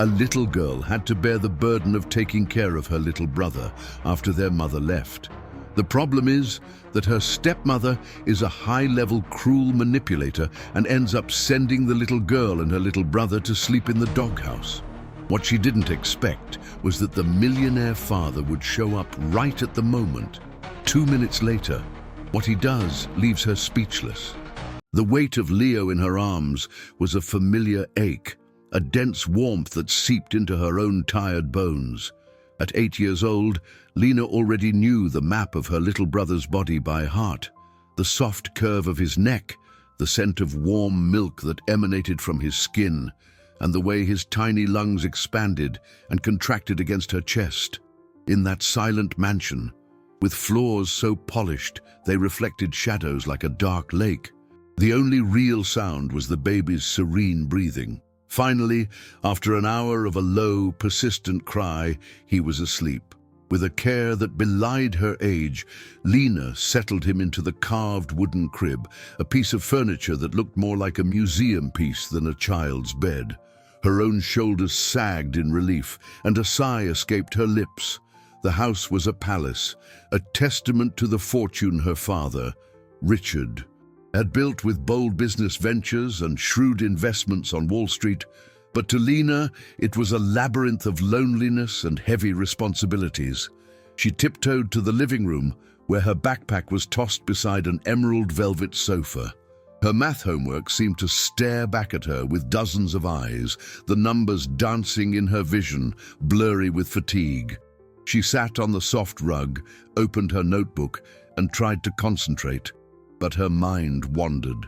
A little girl had to bear the burden of taking care of her little brother after their mother left. The problem is that her stepmother is a high-level cruel manipulator and ends up sending the little girl and her little brother to sleep in the doghouse. What she didn't expect was that the millionaire father would show up right at the moment. 2 minutes later, what he does leaves her speechless. The weight of Leo in her arms was a familiar ache, a dense warmth that seeped into her own tired bones. At 8 years old, Lena already knew the map of her little brother's body by heart. The soft curve of his neck, the scent of warm milk that emanated from his skin, and the way his tiny lungs expanded and contracted against her chest. In that silent mansion, with floors so polished they reflected shadows like a dark lake, the only real sound was the baby's serene breathing. Finally, after an hour of a low, persistent cry, he was asleep. With a care that belied her age, Lena settled him into the carved wooden crib, a piece of furniture that looked more like a museum piece than a child's bed. Her own shoulders sagged in relief, and a sigh escaped her lips. The house was a palace, a testament to the fortune her father, Richard, had built with bold business ventures and shrewd investments on Wall Street. But to Lena, it was a labyrinth of loneliness and heavy responsibilities. She tiptoed to the living room, where her backpack was tossed beside an emerald velvet sofa. Her math homework seemed to stare back at her with dozens of eyes, the numbers dancing in her vision, blurry with fatigue. She sat on the soft rug, opened her notebook, and tried to concentrate, but her mind wandered.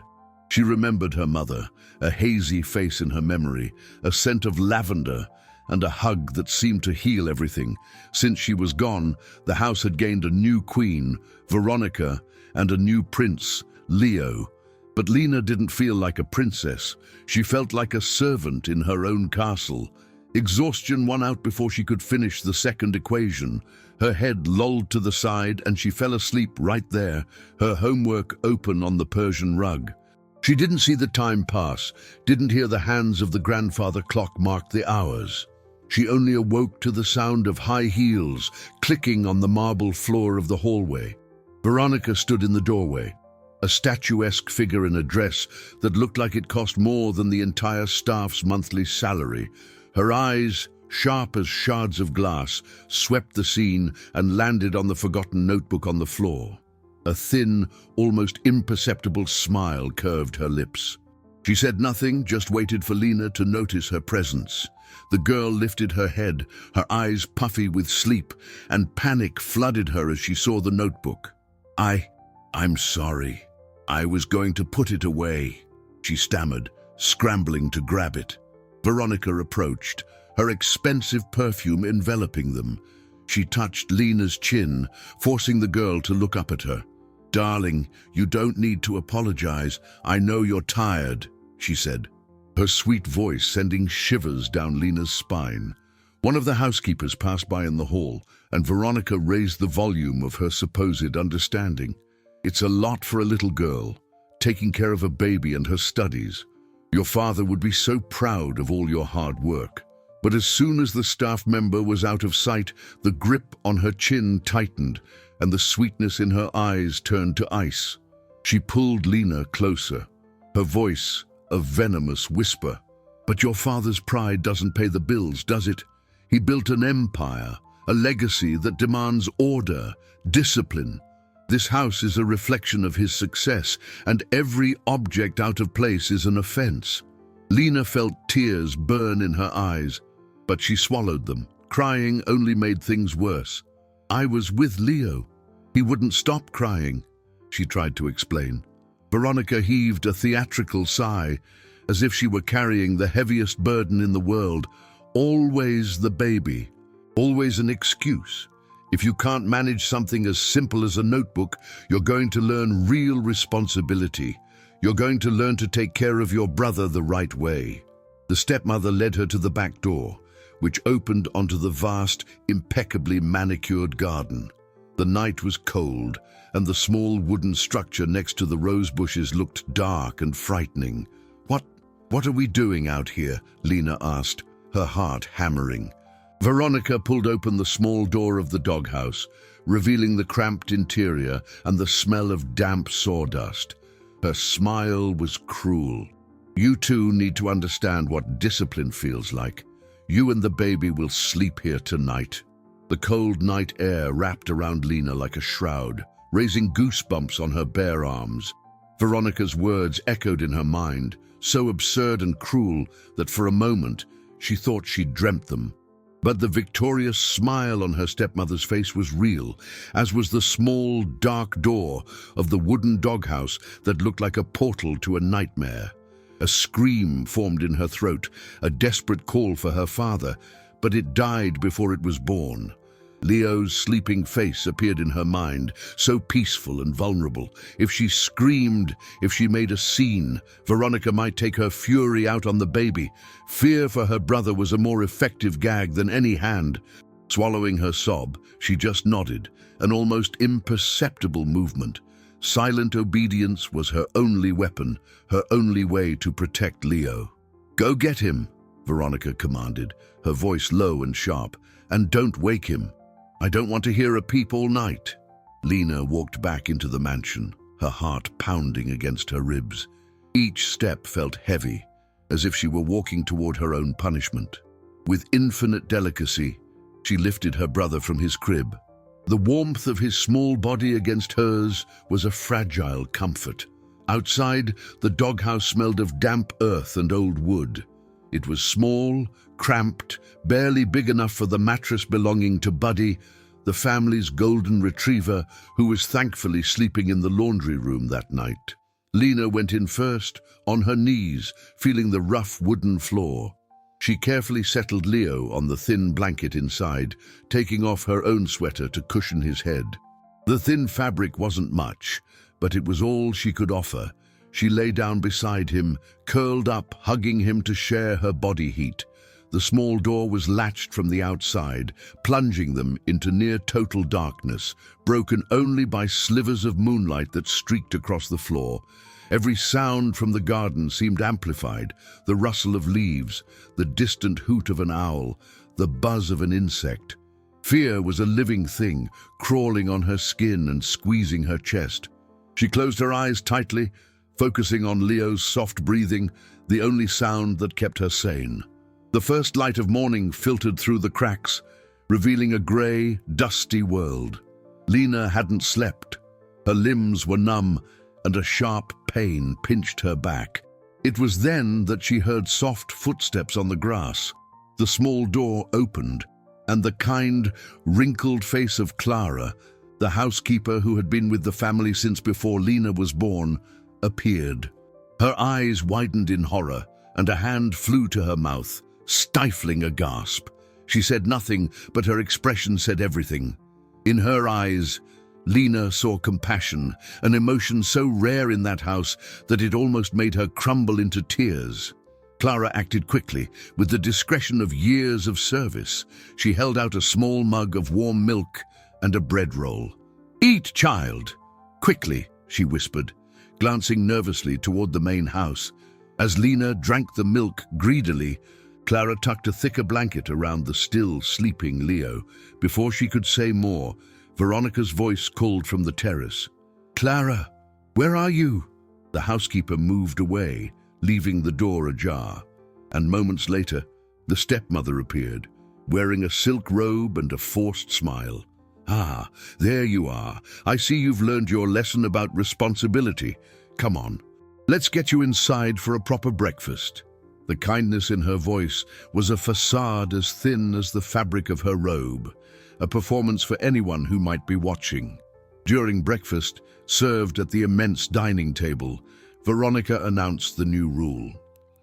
She remembered her mother, a hazy face in her memory, a scent of lavender, and a hug that seemed to heal everything. Since she was gone, the house had gained a new queen, Veronica, and a new prince, Leo. But Lena didn't feel like a princess. She felt like a servant in her own castle. Exhaustion won out before she could finish the second equation. Her head lolled to the side and she fell asleep right there, her homework open on the Persian rug. She didn't see the time pass, didn't hear the hands of the grandfather clock mark the hours. She only awoke to the sound of high heels clicking on the marble floor of the hallway. Veronica stood in the doorway, a statuesque figure in a dress that looked like it cost more than the entire staff's monthly salary. Her eyes, sharp as shards of glass, swept the scene and landed on the forgotten notebook on the floor. A thin, almost imperceptible smile curved her lips. She said nothing, just waited for Lena to notice her presence. The girl lifted her head, her eyes puffy with sleep, and panic flooded her as she saw the notebook. I'm sorry. I was going to put it away," she stammered, scrambling to grab it. Veronica approached, her expensive perfume enveloping them. She touched Lena's chin, forcing the girl to look up at her. "Darling, you don't need to apologize. I know you're tired," she said, her sweet voice sending shivers down Lena's spine. One of the housekeepers passed by in the hall, and Veronica raised the volume of her supposed understanding. "It's a lot for a little girl, taking care of a baby and her studies. Your father would be so proud of all your hard work." But as soon as the staff member was out of sight, the grip on her chin tightened, and the sweetness in her eyes turned to ice. She pulled Lena closer, her voice a venomous whisper. "But your father's pride doesn't pay the bills, does it? He built an empire, a legacy that demands order, discipline. This house is a reflection of his success, and every object out of place is an offense." Lena felt tears burn in her eyes, but she swallowed them. Crying only made things worse. "I was with Leo. He wouldn't stop crying," she tried to explain. Veronica heaved a theatrical sigh, as if she were carrying the heaviest burden in the world. Always the baby, always an excuse. If you can't manage something as simple as a notebook, you're going to learn real responsibility. You're going to learn to take care of your brother the right way. The stepmother led her to the back door, which opened onto the vast, impeccably manicured garden. The night was cold, and the small wooden structure next to the rose bushes looked dark and frightening. What are we doing out here?" Lena asked, her heart hammering. Veronica pulled open the small door of the doghouse, revealing the cramped interior and the smell of damp sawdust. Her smile was cruel. "You two need to understand what discipline feels like. You and the baby will sleep here tonight." The cold night air wrapped around Lena like a shroud, raising goosebumps on her bare arms. Veronica's words echoed in her mind, so absurd and cruel that for a moment she thought she'd dreamt them. But the victorious smile on her stepmother's face was real, as was the small, dark door of the wooden doghouse that looked like a portal to a nightmare. A scream formed in her throat, a desperate call for her father, but it died before it was born. Leo's sleeping face appeared in her mind, so peaceful and vulnerable. If she screamed, if she made a scene, Veronica might take her fury out on the baby. Fear for her brother was a more effective gag than any hand. Swallowing her sob, she just nodded, an almost imperceptible movement. Silent obedience was her only weapon, her only way to protect Leo. "Go get him," Veronica commanded, her voice low and sharp, "and don't wake him. I don't want to hear a peep all night." Lena walked back into the mansion, her heart pounding against her ribs. Each step felt heavy, as if she were walking toward her own punishment. With infinite delicacy, she lifted her brother from his crib. The warmth of his small body against hers was a fragile comfort. Outside, the doghouse smelled of damp earth and old wood. It was small, cramped, barely big enough for the mattress belonging to Buddy, the family's golden retriever, who was thankfully sleeping in the laundry room that night. Lena went in first, on her knees, feeling the rough wooden floor. She carefully settled Leo on the thin blanket inside, taking off her own sweater to cushion his head. The thin fabric wasn't much, but it was all she could offer. She lay down beside him, curled up, hugging him to share her body heat. The small door was latched from the outside, plunging them into near-total darkness, broken only by slivers of moonlight that streaked across the floor. Every sound from the garden seemed amplified, the rustle of leaves, the distant hoot of an owl, the buzz of an insect. Fear was a living thing, crawling on her skin and squeezing her chest. She closed her eyes tightly, focusing on Leo's soft breathing, the only sound that kept her sane. The first light of morning filtered through the cracks, revealing a grey, dusty world. Lena hadn't slept. Her limbs were numb, and a sharp pain pinched her back. It was then that she heard soft footsteps on the grass. The small door opened, and the kind, wrinkled face of Clara, the housekeeper who had been with the family since before Lena was born, appeared. Her eyes widened in horror, and a hand flew to her mouth, stifling a gasp. She said nothing, but her expression said everything. In her eyes, Lena saw compassion, an emotion so rare in that house that it almost made her crumble into tears. Clara acted quickly, with the discretion of years of service. She held out a small mug of warm milk and a bread roll. "Eat, child!" "Quickly," she whispered, glancing nervously toward the main house. As Lena drank the milk greedily, Clara tucked a thicker blanket around the still sleeping Leo. Before she could say more, Veronica's voice called from the terrace. "Clara, where are you?" The housekeeper moved away, leaving the door ajar. And moments later, the stepmother appeared, wearing a silk robe and a forced smile. "Ah, there you are. I see you've learned your lesson about responsibility. Come on, let's get you inside for a proper breakfast." The kindness in her voice was a facade as thin as the fabric of her robe, a performance for anyone who might be watching. During breakfast, served at the immense dining table, Veronica announced the new rule.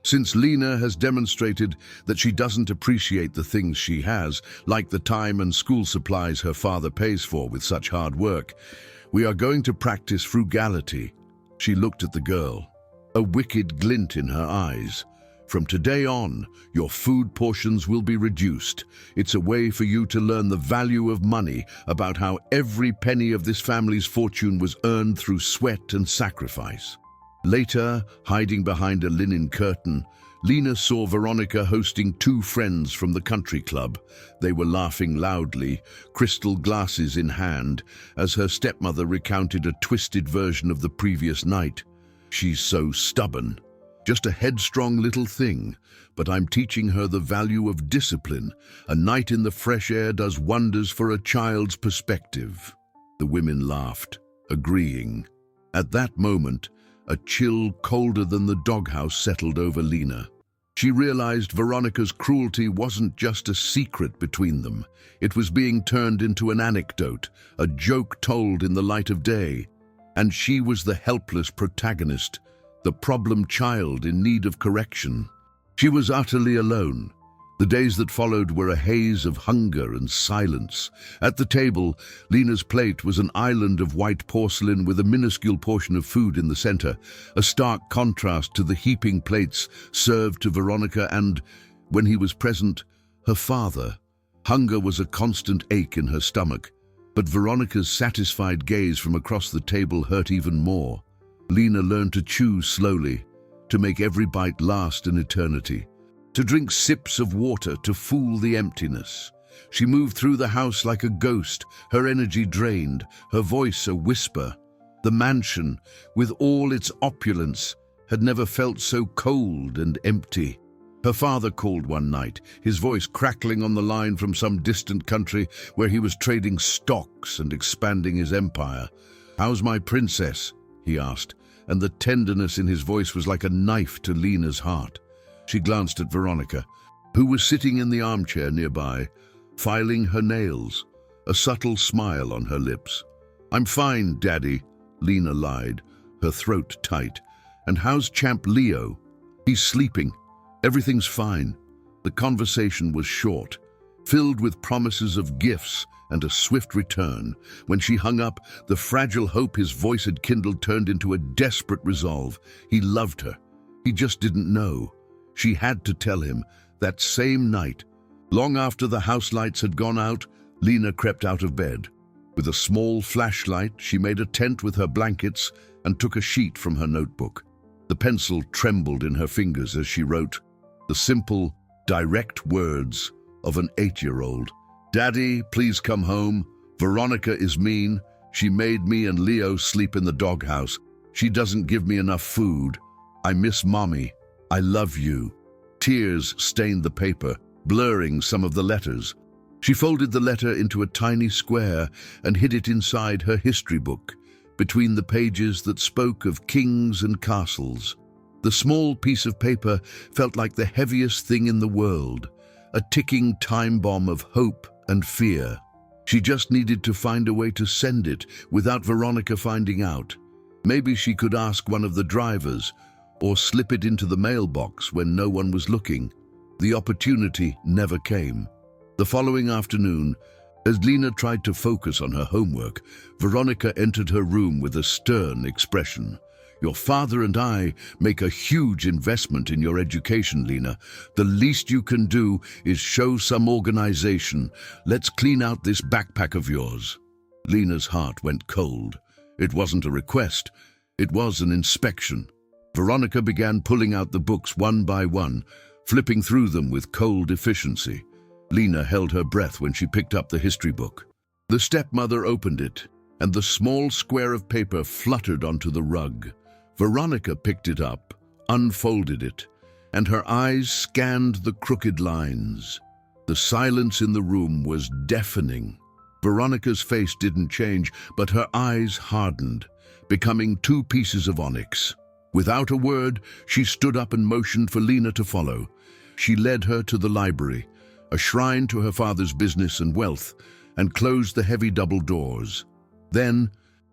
Since Lena has demonstrated that she doesn't appreciate the things she has, like the time and school supplies her father pays for with such hard work, we are going to practice frugality. She looked at the girl, a wicked glint in her eyes. "From today on, your food portions will be reduced. It's a way for you to learn the value of money, about how every penny of this family's fortune was earned through sweat and sacrifice." Later, hiding behind a linen curtain, Lena saw Veronica hosting two friends from the country club. They were laughing loudly, crystal glasses in hand, as her stepmother recounted a twisted version of the previous night. "She's so stubborn. Just a headstrong little thing, but I'm teaching her the value of discipline. A night in the fresh air does wonders for a child's perspective." The women laughed, agreeing. At that moment, a chill colder than the doghouse settled over Lena. She realized Veronica's cruelty wasn't just a secret between them. It was being turned into an anecdote, a joke told in the light of day. And she was the helpless protagonist, the problem child in need of correction. She was utterly alone. The days that followed were a haze of hunger and silence. At the table, Lena's plate was an island of white porcelain with a minuscule portion of food in the center, a stark contrast to the heaping plates served to Veronica and, when he was present, her father. Hunger was a constant ache in her stomach, but Veronica's satisfied gaze from across the table hurt even more. Lena learned to chew slowly, to make every bite last an eternity, to drink sips of water to fool the emptiness. She moved through the house like a ghost, her energy drained, her voice a whisper. The mansion, with all its opulence, had never felt so cold and empty. Her father called one night, his voice crackling on the line from some distant country where he was trading stocks and expanding his empire. "How's my princess?" he asked, and the tenderness in his voice was like a knife to Lena's heart. She glanced at Veronica, who was sitting in the armchair nearby, filing her nails, a subtle smile on her lips. "I'm fine, Daddy," Lena lied, her throat tight. "And how's Champ Leo?" "He's sleeping. Everything's fine." The conversation was short, filled with promises of gifts and a swift return. When she hung up, the fragile hope his voice had kindled turned into a desperate resolve. He loved her. He just didn't know. She had to tell him. That same night, long after the house lights had gone out, Lena crept out of bed. With a small flashlight, she made a tent with her blankets and took a sheet from her notebook. The pencil trembled in her fingers as she wrote the simple, direct words of an 8-year-old. "Daddy, please come home. Veronica is mean. She made me and Leo sleep in the doghouse. She doesn't give me enough food. I miss Mommy. I love you." Tears stained the paper, blurring some of the letters. She folded the letter into a tiny square and hid it inside her history book, between the pages that spoke of kings and castles. The small piece of paper felt like the heaviest thing in the world, a ticking time bomb of hope and fear. She just needed to find a way to send it without Veronica finding out. Maybe she could ask one of the drivers, or slip it into the mailbox when no one was looking. The opportunity never came. The following afternoon, as Lena tried to focus on her homework, Veronica entered her room with a stern expression. "Your father and I make a huge investment in your education, Lena. The least you can do is show some organization. Let's clean out this backpack of yours." Lena's heart went cold. It wasn't a request, it was an inspection. Veronica began pulling out the books one by one, flipping through them with cold efficiency. Lena held her breath when she picked up the history book. The stepmother opened it, and the small square of paper fluttered onto the rug. Veronica picked it up, unfolded it, and her eyes scanned the crooked lines. The silence in the room was deafening. Veronica's face didn't change, but her eyes hardened, becoming two pieces of onyx. Without a word, she stood up and motioned for Lena to follow. She led her to the library, a shrine to her father's business and wealth, and closed the heavy double doors. Then,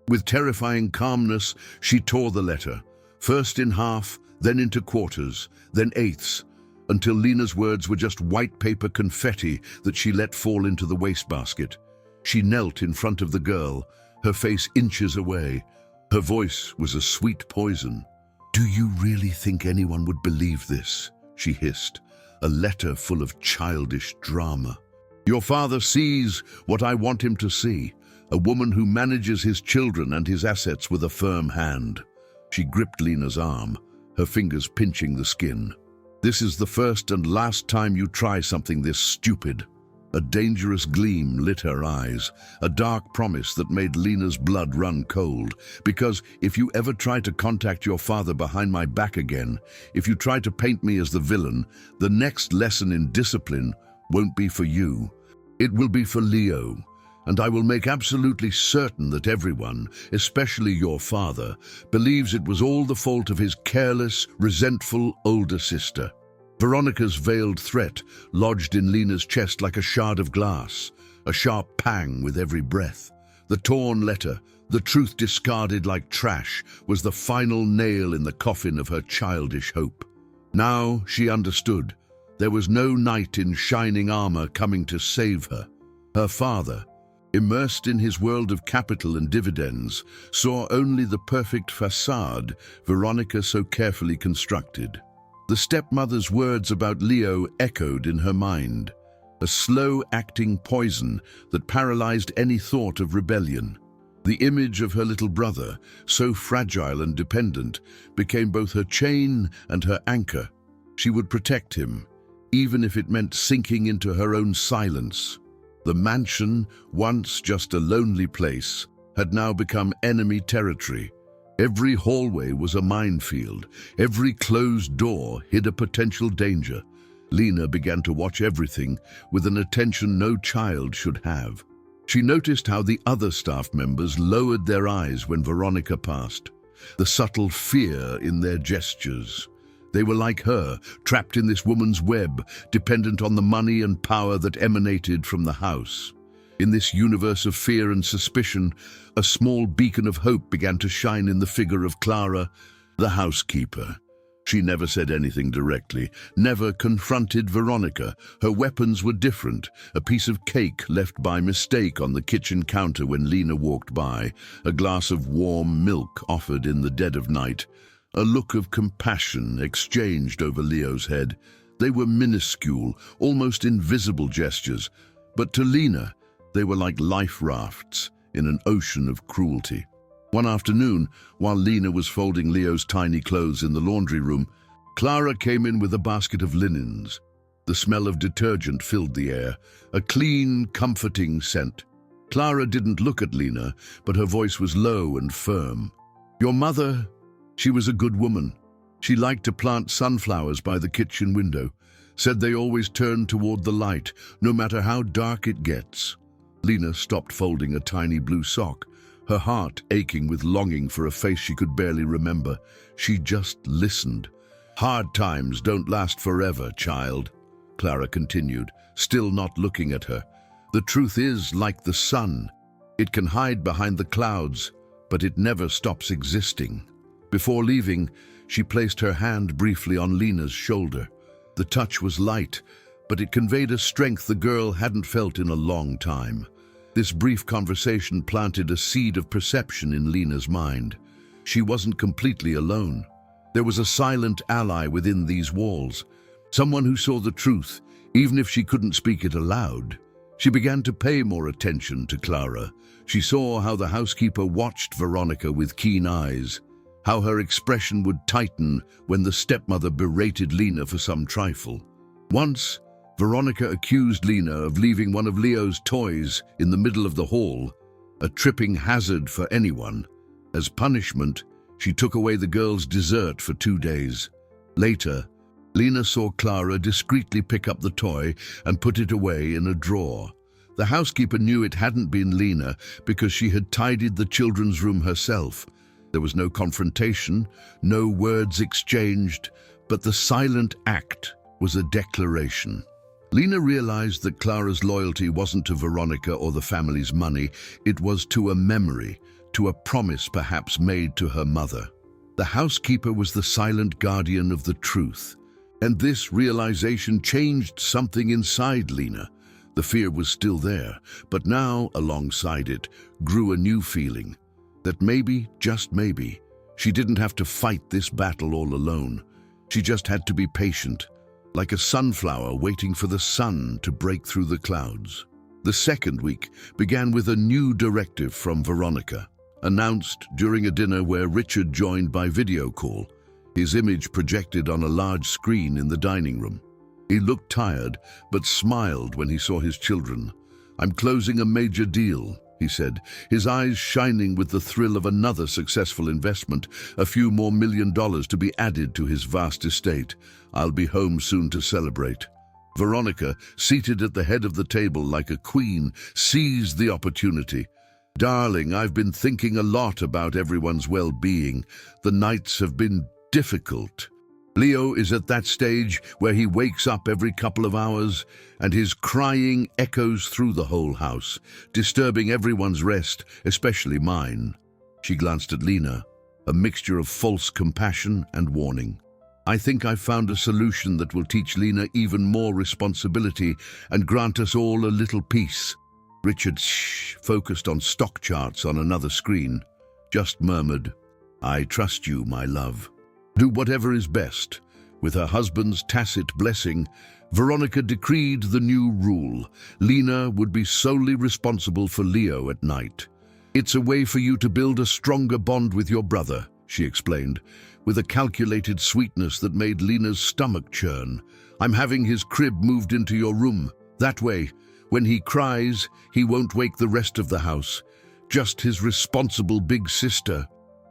with terrifying calmness, she tore the letter, first in half, then into quarters, then eighths, until Lena's words were just white paper confetti that she let fall into the wastebasket. She knelt in front of the girl, her face inches away. Her voice was a sweet poison. "Do you really think anyone would believe this?" she hissed, a letter full of childish drama. "Your father sees what I want him to see, a woman who manages his children and his assets with a firm hand." She gripped Lena's arm, her fingers pinching the skin. This is the first and last time you try something this stupid." A dangerous gleam lit her eyes, a dark promise that made Lena's blood run cold. "Because if you ever try to contact your father behind my back again, if you try to paint me as the villain, the next lesson in discipline won't be for you. It will be for Leo. And I will make absolutely certain that everyone, especially your father, believes it was all the fault of his careless, resentful older sister." Veronica's veiled threat lodged in Lena's chest like a shard of glass, a sharp pang with every breath. The torn letter, the truth discarded like trash, was the final nail in the coffin of her childish hope. Now she understood. There was no knight in shining armor coming to save her. Her father, immersed in his world of capital and dividends, saw only the perfect facade Veronica so carefully constructed. The stepmother's words about Leo echoed in her mind, a slow-acting poison that paralyzed any thought of rebellion. The image of her little brother, so fragile and dependent, became both her chain and her anchor. She would protect him, even if it meant sinking into her own silence. The mansion, once just a lonely place, had now become enemy territory. Every hallway was a minefield. Every closed door hid a potential danger. Lena began to watch everything with an attention no child should have. She noticed how the other staff members lowered their eyes when Veronica passed, the subtle fear in their gestures. They were like her, trapped in this woman's web, dependent on the money and power that emanated from the house. In this universe of fear and suspicion, a small beacon of hope began to shine in the figure of Clara, the housekeeper. She never said anything directly, never confronted Veronica. Her weapons were different, a piece of cake left by mistake on the kitchen counter when Lena walked by, a glass of warm milk offered in the dead of night, a look of compassion exchanged over Leo's head. They were minuscule, almost invisible gestures, but to Lena, they were like life rafts in an ocean of cruelty. One afternoon, while Lena was folding Leo's tiny clothes in the laundry room, Clara came in with a basket of linens. The smell of detergent filled the air, a clean, comforting scent. Clara didn't look at Lena, but her voice was low and firm. "Your mother, she was a good woman. She liked to plant sunflowers by the kitchen window, said they always turn toward the light, no matter how dark it gets." Lena stopped folding a tiny blue sock, her heart aching with longing for a face she could barely remember. She just listened. "Hard times don't last forever, child," Clara continued, still not looking at her. "The truth is like the sun. It can hide behind the clouds, but it never stops existing." Before leaving, she placed her hand briefly on Lena's shoulder. The touch was light, but it conveyed a strength the girl hadn't felt in a long time. This brief conversation planted a seed of perception in Lena's mind. She wasn't completely alone. There was a silent ally within these walls, someone who saw the truth, even if she couldn't speak it aloud. She began to pay more attention to Clara. She saw how the housekeeper watched Veronica with keen eyes, how her expression would tighten when the stepmother berated Lena for some trifle. Once, Veronica accused Lena of leaving one of Leo's toys in the middle of the hall, a tripping hazard for anyone. As punishment, she took away the girl's dessert for 2 days. Later, Lena saw Clara discreetly pick up the toy and put it away in a drawer. The housekeeper knew it hadn't been Lena because she had tidied the children's room herself. There was no confrontation, no words exchanged, but the silent act was a declaration. Lena realized that Clara's loyalty wasn't to Veronica or the family's money, it was to a memory, to a promise perhaps made to her mother. The housekeeper was the silent guardian of the truth, and this realization changed something inside Lena. The fear was still there, but now, alongside it, grew a new feeling, that maybe, just maybe, she didn't have to fight this battle all alone. She just had to be patient, like a sunflower waiting for the sun to break through the clouds. The second week began with a new directive from Veronica, announced during a dinner where Richard joined by video call. his image projected on a large screen in the dining room. He looked tired, but smiled when he saw his children. "I'm closing a major deal," he said, his eyes shining with the thrill of another successful investment, a few more $1 million to be added to his vast estate. "I'll be home soon to celebrate." Veronica, seated at the head of the table like a queen, seized the opportunity. "Darling, I've been thinking a lot about everyone's well-being. The nights have been difficult." Leo is at that stage where he wakes up every couple of hours and his crying echoes through the whole house, disturbing everyone's rest, especially mine. She glanced at Lena, a mixture of false compassion and warning. "I think I've found a solution that will teach Lena even more responsibility and grant us all a little peace." Richard focused on stock charts on another screen, just murmured, "I trust you, my love. Do whatever is best." With her husband's tacit blessing, Veronica decreed the new rule. Lena would be solely responsible for Leo at night. "It's a way for you to build a stronger bond with your brother," she explained, with a calculated sweetness that made Lena's stomach churn. "I'm having his crib moved into your room. That way, when he cries, he won't wake the rest of the house. Just his responsible big sister."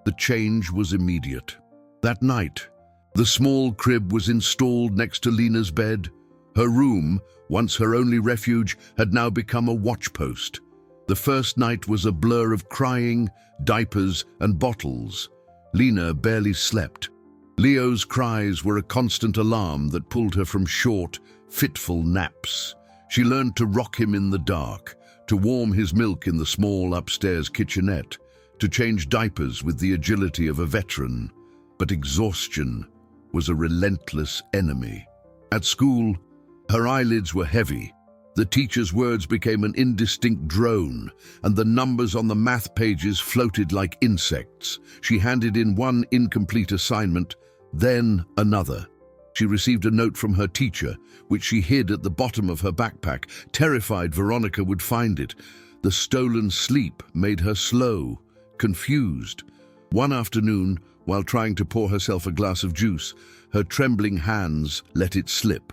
The change was immediate. That night, the small crib was installed next to Lena's bed. Her room, once her only refuge, had now become a watchpost. The first night was a blur of crying, diapers, and bottles. Lena barely slept. Leo's cries were a constant alarm that pulled her from short, fitful naps. She learned to rock him in the dark, to warm his milk in the small upstairs kitchenette, to change diapers with the agility of a veteran. But exhaustion was a relentless enemy. At school, her eyelids were heavy. The teacher's words became an indistinct drone, and the numbers on the math pages floated like insects. She handed in one incomplete assignment, then another. She received a note from her teacher, which she hid at the bottom of her backpack, terrified Veronica would find it. The stolen sleep made her slow, confused. One afternoon, while trying to pour herself a glass of juice, her trembling hands let it slip.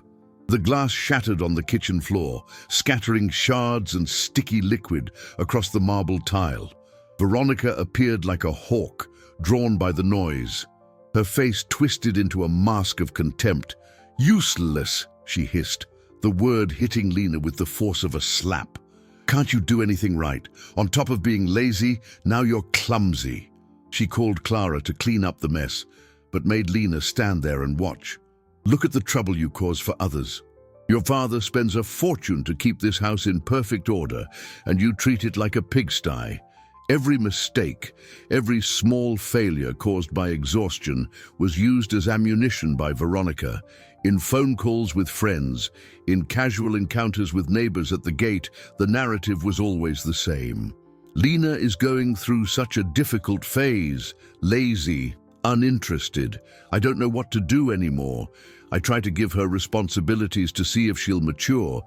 The glass shattered on the kitchen floor, scattering shards and sticky liquid across the marble tile. Veronica appeared like a hawk, drawn by the noise. Her face twisted into a mask of contempt. "Useless," she hissed, the word hitting Lena with the force of a slap. "Can't you do anything right? On top of being lazy, now you're clumsy." She called Clara to clean up the mess, but made Lena stand there and watch. "Look at the trouble you cause for others. Your father spends a fortune to keep this house in perfect order, and you treat it like a pigsty. Every mistake, every small failure caused by exhaustion was used as ammunition by Veronica. In phone calls with friends, in casual encounters with neighbors at the gate, the narrative was always the same. Lena is going through such a difficult phase, lazy, uninterested. I don't know what to do anymore. I try to give her responsibilities to see if she'll mature,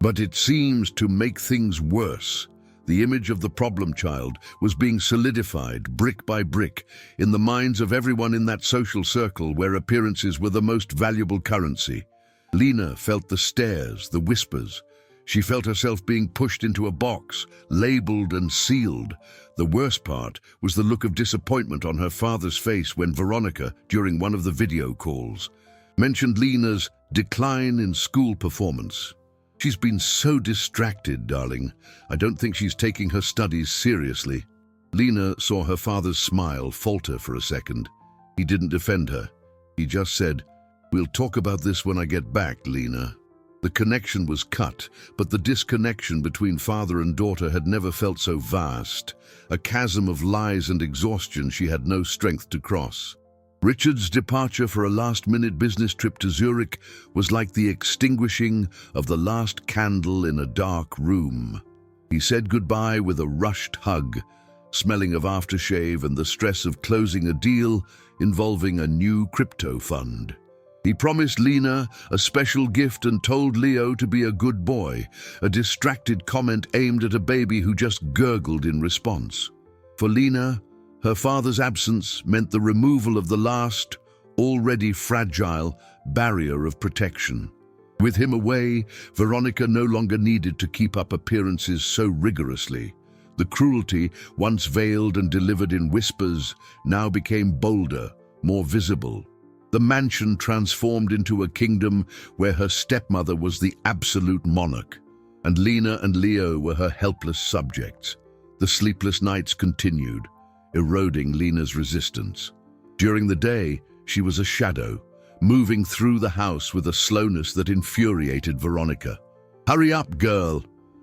but it seems to make things worse." The image of the problem child was being solidified, brick by brick, in the minds of everyone in that social circle where appearances were the most valuable currency. Lena felt the stares, the whispers. She felt herself being pushed into a box, labeled and sealed. The worst part was the look of disappointment on her father's face when Veronica, during one of the video calls, mentioned Lena's decline in school performance. "She's been so distracted, darling. I don't think she's taking her studies seriously." Lena saw her father's smile falter for a second. He didn't defend her. He just said, "We'll talk about this when I get back, Lena." The connection was cut, but the disconnection between father and daughter had never felt so vast, a chasm of lies and exhaustion she had no strength to cross. Richard's departure for a last-minute business trip to Zurich was like the extinguishing of the last candle in a dark room. He said goodbye with a rushed hug, smelling of aftershave and the stress of closing a deal involving a new crypto fund. He promised Lena a special gift and told Leo to be a good boy, a distracted comment aimed at a baby who just gurgled in response. For Lena, her father's absence meant the removal of the last, already fragile barrier of protection. With him away, Veronica no longer needed to keep up appearances so rigorously. The cruelty, once veiled and delivered in whispers, now became bolder, more visible. The mansion transformed into a kingdom where her stepmother was the absolute monarch, and Lena and Leo were her helpless subjects. The sleepless nights continued, eroding Lena's resistance. During the day, she was a shadow, moving through the house with a slowness that infuriated Veronica. "Hurry up, girl!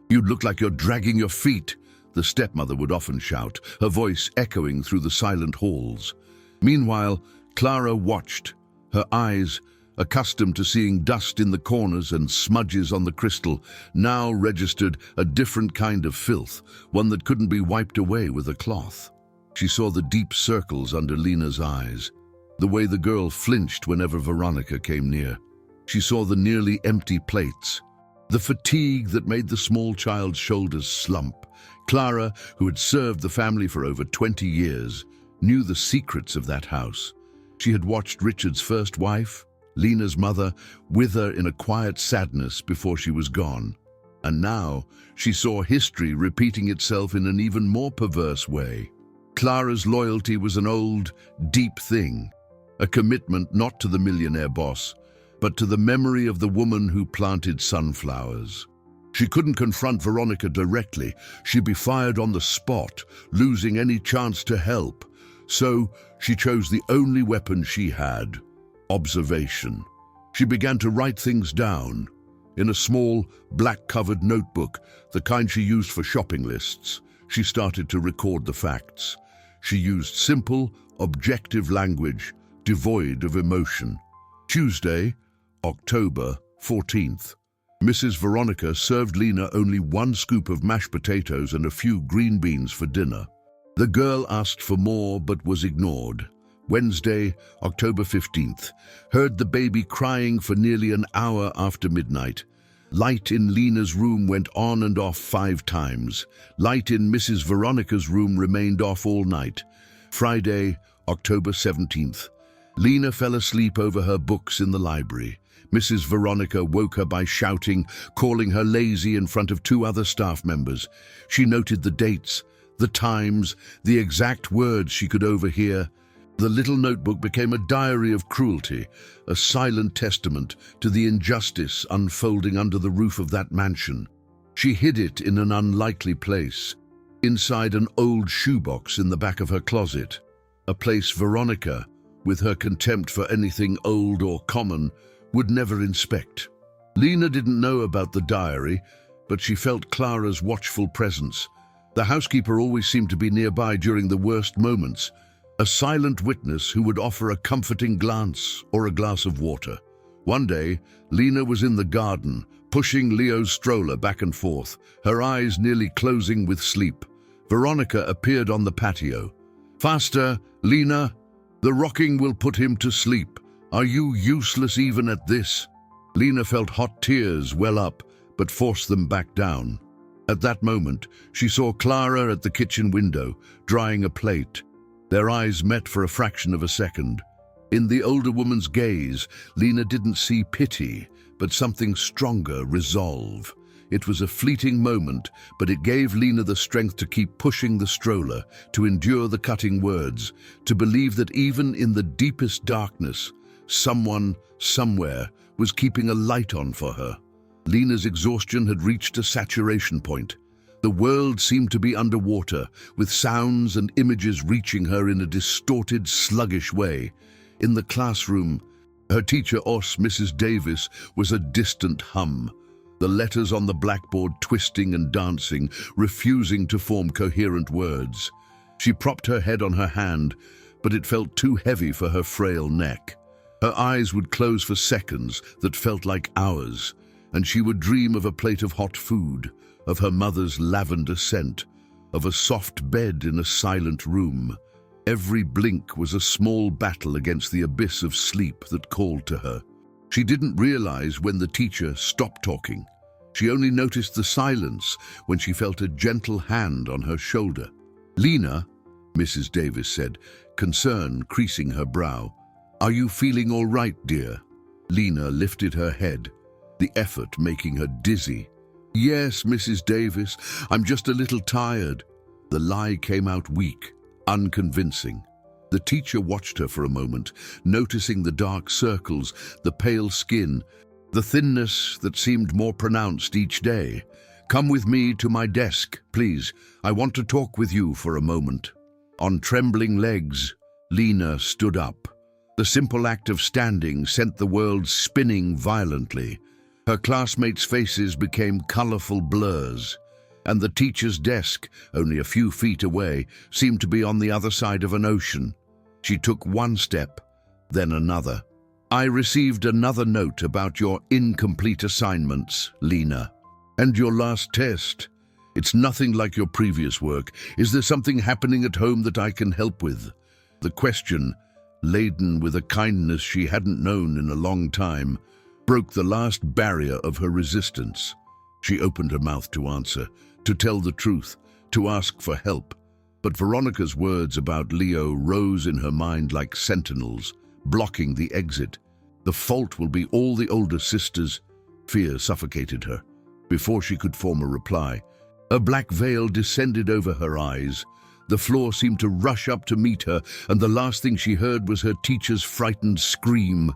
You look like you're dragging your feet," the stepmother would often shout, her voice echoing through the silent halls. Meanwhile, Clara watched, her eyes, accustomed to seeing dust in the corners and smudges on the crystal, now registered a different kind of filth, one that couldn't be wiped away with a cloth. She saw the deep circles under Lena's eyes, the way the girl flinched whenever Veronica came near. She saw the nearly empty plates, the fatigue that made the small child's shoulders slump. Clara, who had served the family for over 20 years, knew the secrets of that house. She had watched Richard's first wife, Lena's mother, wither in a quiet sadness before she was gone. And now she saw history repeating itself in an even more perverse way. Clara's loyalty was an old, deep thing, a commitment not to the millionaire boss, but to the memory of the woman who planted sunflowers. She couldn't confront Veronica directly. She'd be fired on the spot, losing any chance to help. So she chose the only weapon she had: observation. She began to write things down in a small, black-covered notebook, the kind she used for shopping lists. She started to record the facts. She used simple, objective language, devoid of emotion. Tuesday, October 14th. Mrs. Veronica served Lena only one scoop of mashed potatoes and a few green beans for dinner. The girl asked for more but was ignored. Wednesday, October 15th. Heard the baby crying for nearly an hour after midnight. Light in Lena's room went on and off 5 times. Light in Mrs. Veronica's room remained off all night. Friday, October 17th. Lena fell asleep over her books in the library. Mrs. Veronica woke her by shouting, calling her lazy in front of 2 other staff members. She noted the dates, the times, the exact words she could overhear. The little notebook became a diary of cruelty, a silent testament to the injustice unfolding under the roof of that mansion. She hid it in an unlikely place, inside an old shoebox in the back of her closet, a place Veronica, with her contempt for anything old or common, would never inspect. Lena didn't know about the diary, but she felt Clara's watchful presence. The housekeeper always seemed to be nearby during the worst moments, a silent witness who would offer a comforting glance or a glass of water. One day, Lena was in the garden, pushing Leo's stroller back and forth, her eyes nearly closing with sleep. Veronica appeared on the patio. "Faster, Lena! The rocking will put him to sleep. Are you useless even at this?" Lena felt hot tears well up, but forced them back down. At that moment, she saw Clara at the kitchen window, drying a plate. Their eyes met for a fraction of a second. In the older woman's gaze, Lena didn't see pity, but something stronger, resolve. It was a fleeting moment, but it gave Lena the strength to keep pushing the stroller, to endure the cutting words, to believe that even in the deepest darkness, someone, somewhere, was keeping a light on for her. Lena's exhaustion had reached a saturation point. The world seemed to be underwater, with sounds and images reaching her in a distorted, sluggish way. In the classroom, her teacher, Mrs. Davis, was a distant hum, the letters on the blackboard twisting and dancing, refusing to form coherent words. She propped her head on her hand, but it felt too heavy for her frail neck. Her eyes would close for seconds that felt like hours, and she would dream of a plate of hot food, of her mother's lavender scent, of a soft bed in a silent room. Every blink was a small battle against the abyss of sleep that called to her. She didn't realize when the teacher stopped talking. She only noticed the silence when she felt a gentle hand on her shoulder. "Lena," Mrs. Davis said, concern creasing her brow. Are you feeling all right, dear? Lena lifted her head, the effort making her dizzy. Yes, Mrs. Davis, I'm just a little tired. The lie came out weak, unconvincing. The teacher watched her for a moment, noticing the dark circles, the pale skin, the thinness that seemed more pronounced each day. Come with me to my desk, please. I want to talk with you for a moment. On trembling legs, Lena stood up. The simple act of standing sent the world spinning violently. Her classmates' faces became colorful blurs, and the teacher's desk, only a few feet away, seemed to be on the other side of an ocean. She took one step, then another. I received another note about your incomplete assignments, Lena. And your last test. It's nothing like your previous work. Is there something happening at home that I can help with? The question, laden with a kindness she hadn't known in a long time, broke the last barrier of her resistance. She opened her mouth to answer, to tell the truth, to ask for help. But Veronica's words about Leo rose in her mind like sentinels, blocking the exit. The fault will be all the older sisters. Fear suffocated her. Before she could form a reply, a black veil descended over her eyes. The floor seemed to rush up to meet her, and the last thing she heard was her teacher's frightened scream.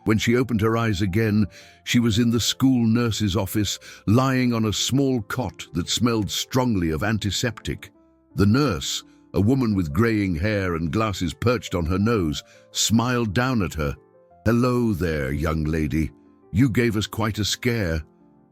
When she opened her eyes again, she was in the school nurse's office, lying on a small cot that smelled strongly of antiseptic. The nurse, a woman with graying hair and glasses perched on her nose, smiled down at her. "Hello there, young lady. You gave us quite a scare.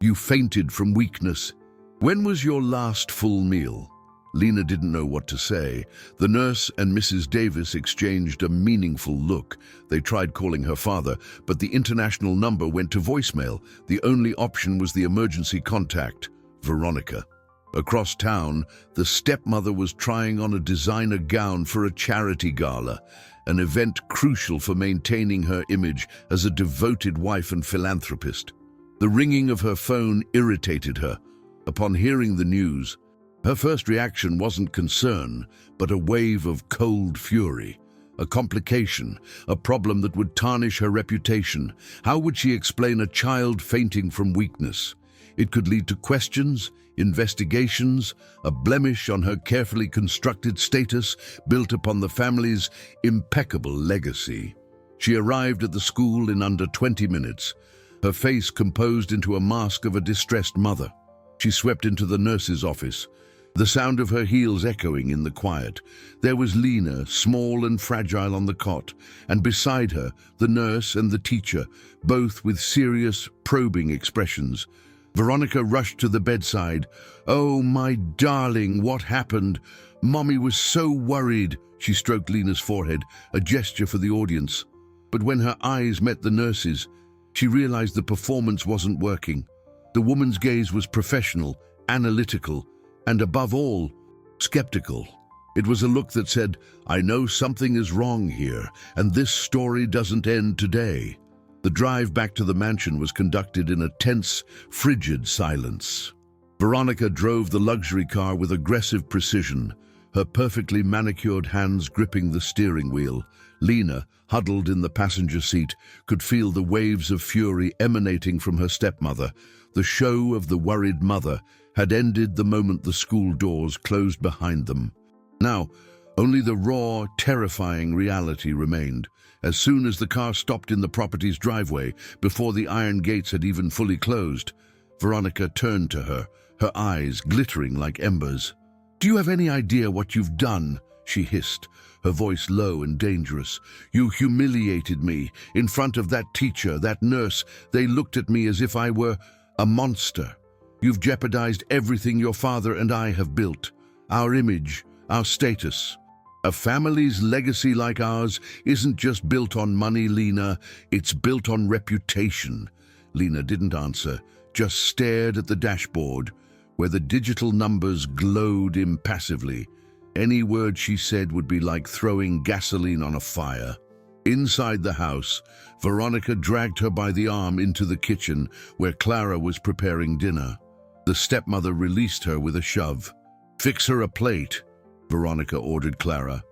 You fainted from weakness. When was your last full meal?" Lena didn't know what to say. The nurse and Mrs. Davis exchanged a meaningful look. They tried calling her father, but the international number went to voicemail. The only option was the emergency contact, Veronica. Across town, the stepmother was trying on a designer gown for a charity gala, an event crucial for maintaining her image as a devoted wife and philanthropist. The ringing of her phone irritated her. Upon hearing the news, her first reaction wasn't concern, but a wave of cold fury. A complication, a problem that would tarnish her reputation. How would she explain a child fainting from weakness? It could lead to questions, investigations, a blemish on her carefully constructed status built upon the family's impeccable legacy. She arrived at the school in under 20 minutes, her face composed into a mask of a distressed mother. She swept into the nurse's office, the sound of her heels echoing in the quiet. There was Lena, small and fragile on the cot, and beside her, the nurse and the teacher, both with serious, probing expressions. Veronica rushed to the bedside. "Oh, my darling, what happened? Mommy was so worried." She stroked Lena's forehead, a gesture for the audience. But when her eyes met the nurse's, she realized the performance wasn't working. The woman's gaze was professional, analytical, and above all, skeptical. It was a look that said, "I know something is wrong here, and this story doesn't end today." The drive back to the mansion was conducted in a tense, frigid silence. Veronica drove the luxury car with aggressive precision, her perfectly manicured hands gripping the steering wheel. Lena, huddled in the passenger seat, could feel the waves of fury emanating from her stepmother. The show of the worried mother had ended the moment the school doors closed behind them. Now, only the raw, terrifying reality remained. As soon as the car stopped in the property's driveway, before the iron gates had even fully closed, Veronica turned to her, her eyes glittering like embers. "Do you have any idea what you've done?" she hissed, her voice low and dangerous. "You humiliated me. In front of that teacher, that nurse, they looked at me as if I were a monster. You've jeopardized everything your father and I have built. Our image, our status. A family's legacy like ours isn't just built on money, Lena. It's built on reputation." Lena didn't answer, just stared at the dashboard, where the digital numbers glowed impassively. Any word she said would be like throwing gasoline on a fire. Inside the house, Veronica dragged her by the arm into the kitchen, where Clara was preparing dinner. The stepmother released her with a shove. "Fix her a plate," Veronica ordered Clara.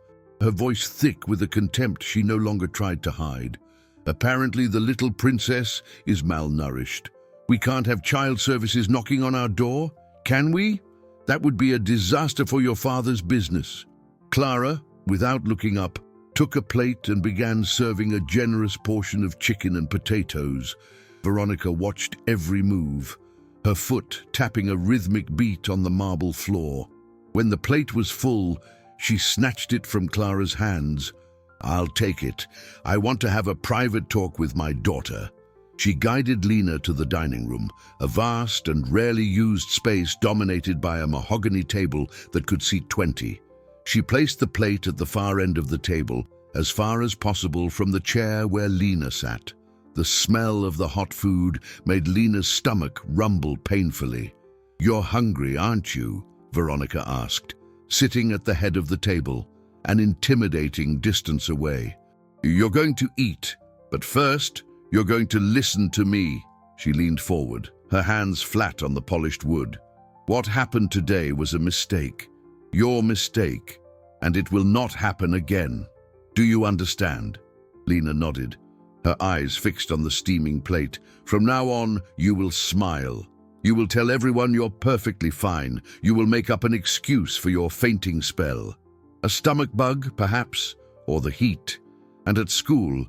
her voice thick with a contempt she no longer tried to hide. "Apparently the little princess is malnourished. We can't have child services knocking on our door, can we? That would be a disaster for your father's business." Clara, without looking up, took a plate and began serving a generous portion of chicken and potatoes. Veronica watched every move, her foot tapping a rhythmic beat on the marble floor. When the plate was full, she snatched it from Clara's hands. "I'll take it. I want to have a private talk with my daughter." She guided Lena to the dining room, a vast and rarely used space dominated by a mahogany table that could seat 20. She placed the plate at the far end of the table, as far as possible from the chair where Lena sat. The smell of the hot food made Lena's stomach rumble painfully. "You're hungry, aren't you?" Veronica asked, sitting at the head of the table, an intimidating distance away. "You're going to eat, but first, you're going to listen to me." She leaned forward, her hands flat on the polished wood. "What happened today was a mistake. Your mistake, and it will not happen again. Do you understand?" Lena nodded, her eyes fixed on the steaming plate. "From now on, you will smile. You will tell everyone you're perfectly fine. You will make up an excuse for your fainting spell. A stomach bug, perhaps, or the heat. And at school,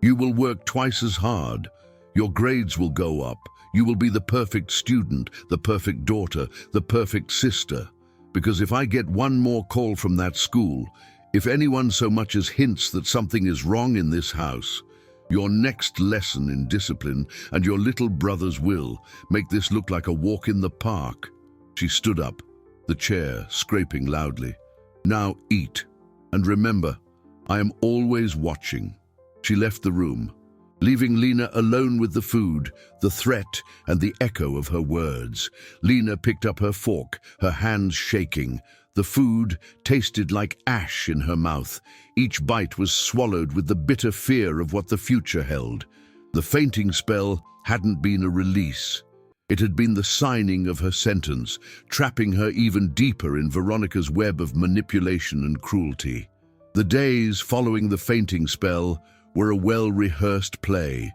you will work twice as hard. Your grades will go up. You will be the perfect student, the perfect daughter, the perfect sister. Because if I get one more call from that school, if anyone so much as hints that something is wrong in this house, your next lesson in discipline and your little brother's will make this look like a walk in the park." She stood up, the chair scraping loudly. "Now eat. And remember, I am always watching." She left the room, leaving Lena alone with the food, the threat, and the echo of her words. Lena picked up her fork, her hands shaking. The food tasted like ash in her mouth. Each bite was swallowed with the bitter fear of what the future held. The fainting spell hadn't been a release. It had been the signing of her sentence, trapping her even deeper in Veronica's web of manipulation and cruelty. The days following the fainting spell were a well-rehearsed play,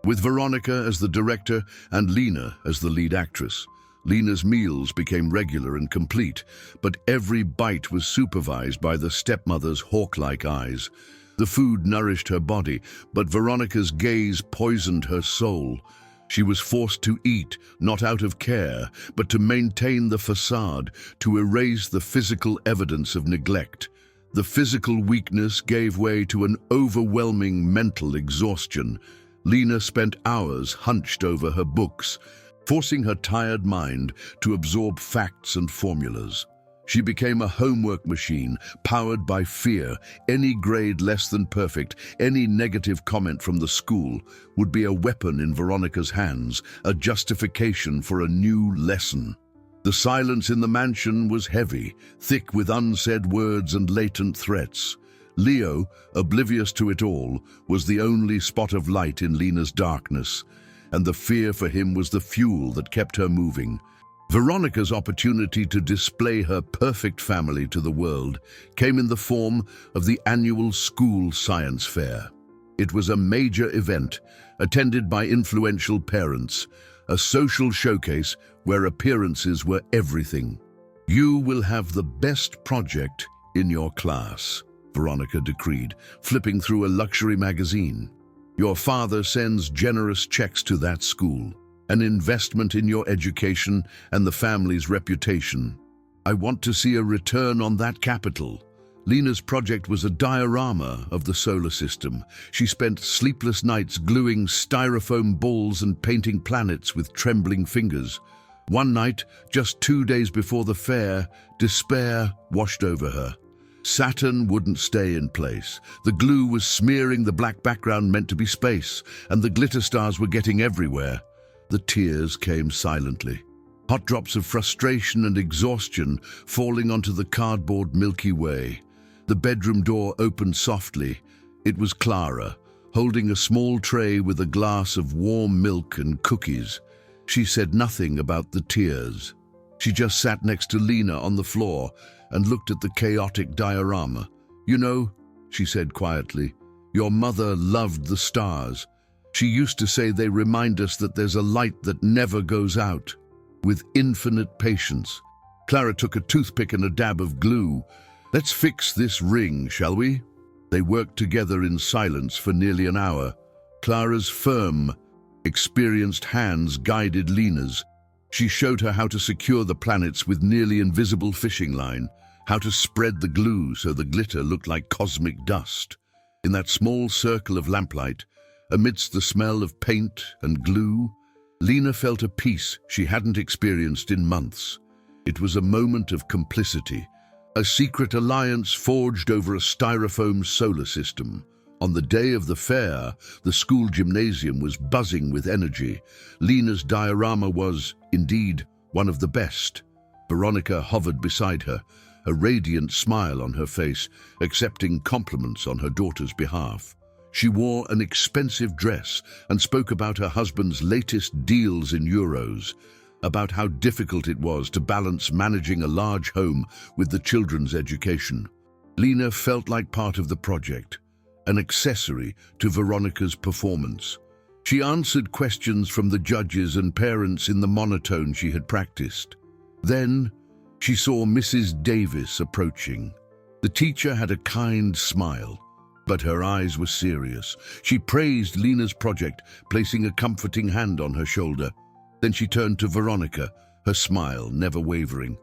with Veronica as the director and Lena as the lead actress. Lena's meals became regular and complete, but every bite was supervised by the stepmother's hawk-like eyes. The food nourished her body, but Veronica's gaze poisoned her soul. She was forced to eat, not out of care, but to maintain the facade, to erase the physical evidence of neglect. The physical weakness gave way to an overwhelming mental exhaustion. Lena spent hours hunched over her books, forcing her tired mind to absorb facts and formulas. She became a homework machine, powered by fear. Any grade less than perfect, any negative comment from the school would be a weapon in Veronica's hands, a justification for a new lesson. The silence in the mansion was heavy, thick with unsaid words and latent threats. Leo, oblivious to it all, was the only spot of light in Lena's darkness, and the fear for him was the fuel that kept her moving. Veronica's opportunity to display her perfect family to the world came in the form of the annual school science fair. It was a major event, attended by influential parents, a social showcase where appearances were everything. "You will have the best project in your class," Veronica decreed, flipping through a luxury magazine. "Your father sends generous checks to that school, an investment in your education and the family's reputation. I want to see a return on that capital." Lena's project was a diorama of the solar system. She spent sleepless nights gluing styrofoam balls and painting planets with trembling fingers. One night, just 2 days before the fair, despair washed over her. Saturn wouldn't stay in place. The glue was smearing the black background meant to be space, and the glitter stars were getting everywhere. The tears came silently, hot drops of frustration and exhaustion falling onto the cardboard Milky Way. The bedroom door opened softly. It was Clara, holding a small tray with a glass of warm milk and cookies. She said nothing about the tears. She just sat next to Lena on the floor and looked at the chaotic diorama. "You know," she said quietly, "your mother loved the stars. She used to say they remind us that there's a light that never goes out." With infinite patience, Clara took a toothpick and a dab of glue. "Let's fix this ring, shall we?" They worked together in silence for nearly an hour. Clara's firm, experienced hands guided Lena's. She showed her how to secure the planets with nearly invisible fishing line, how to spread the glue so the glitter looked like cosmic dust. In that small circle of lamplight, amidst the smell of paint and glue, Lena felt a peace she hadn't experienced in months. It was a moment of complicity, a secret alliance forged over a styrofoam solar system. On the day of the fair, the school gymnasium was buzzing with energy. Lena's diorama was, indeed, one of the best. Veronica hovered beside her, a radiant smile on her face, accepting compliments on her daughter's behalf. She wore an expensive dress and spoke about her husband's latest deals in euros, about how difficult it was to balance managing a large home with the children's education. Lena felt like part of the project, an accessory to Veronica's performance. She answered questions from the judges and parents in the monotone she had practiced. Then she saw Mrs. Davis approaching. The teacher had a kind smile, but her eyes were serious. She praised Lena's project, placing a comforting hand on her shoulder. Then she turned to Veronica, her smile never wavering.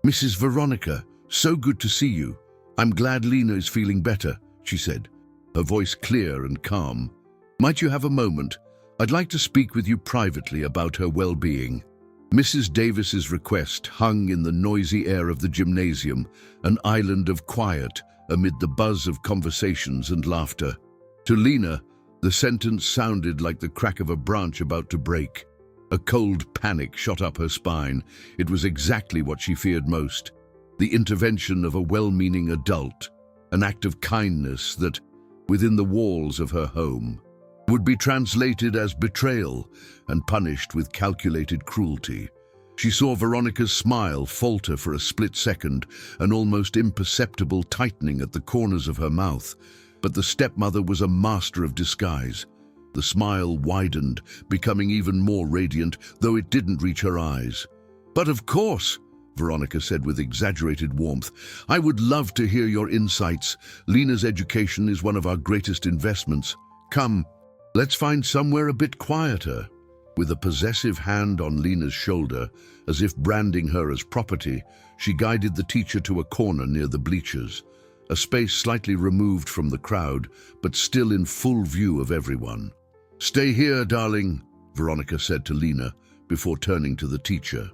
"Mrs. Veronica, so good to see you. I'm glad Lena is feeling better," she said, her voice clear and calm. "Might you have a moment? I'd like to speak with you privately about her well-being." Mrs. Davis's request hung in the noisy air of the gymnasium, an island of quiet amid the buzz of conversations and laughter. To Lena, the sentence sounded like the crack of a branch about to break. A cold panic shot up her spine. It was exactly what she feared most: the intervention of a well-meaning adult, an act of kindness that, within the walls of her home, would be translated as betrayal and punished with calculated cruelty. She saw Veronica's smile falter for a split second, an almost imperceptible tightening at the corners of her mouth. But the stepmother was a master of disguise. The smile widened, becoming even more radiant, though it didn't reach her eyes. "But of course," Veronica said with exaggerated warmth, "I would love to hear your insights. Lena's education is one of our greatest investments. Come, let's find somewhere a bit quieter." With a possessive hand on Lena's shoulder, as if branding her as property, she guided the teacher to a corner near the bleachers, a space slightly removed from the crowd, but still in full view of everyone. "Stay here, darling," Veronica said to Lena, before turning to the teacher.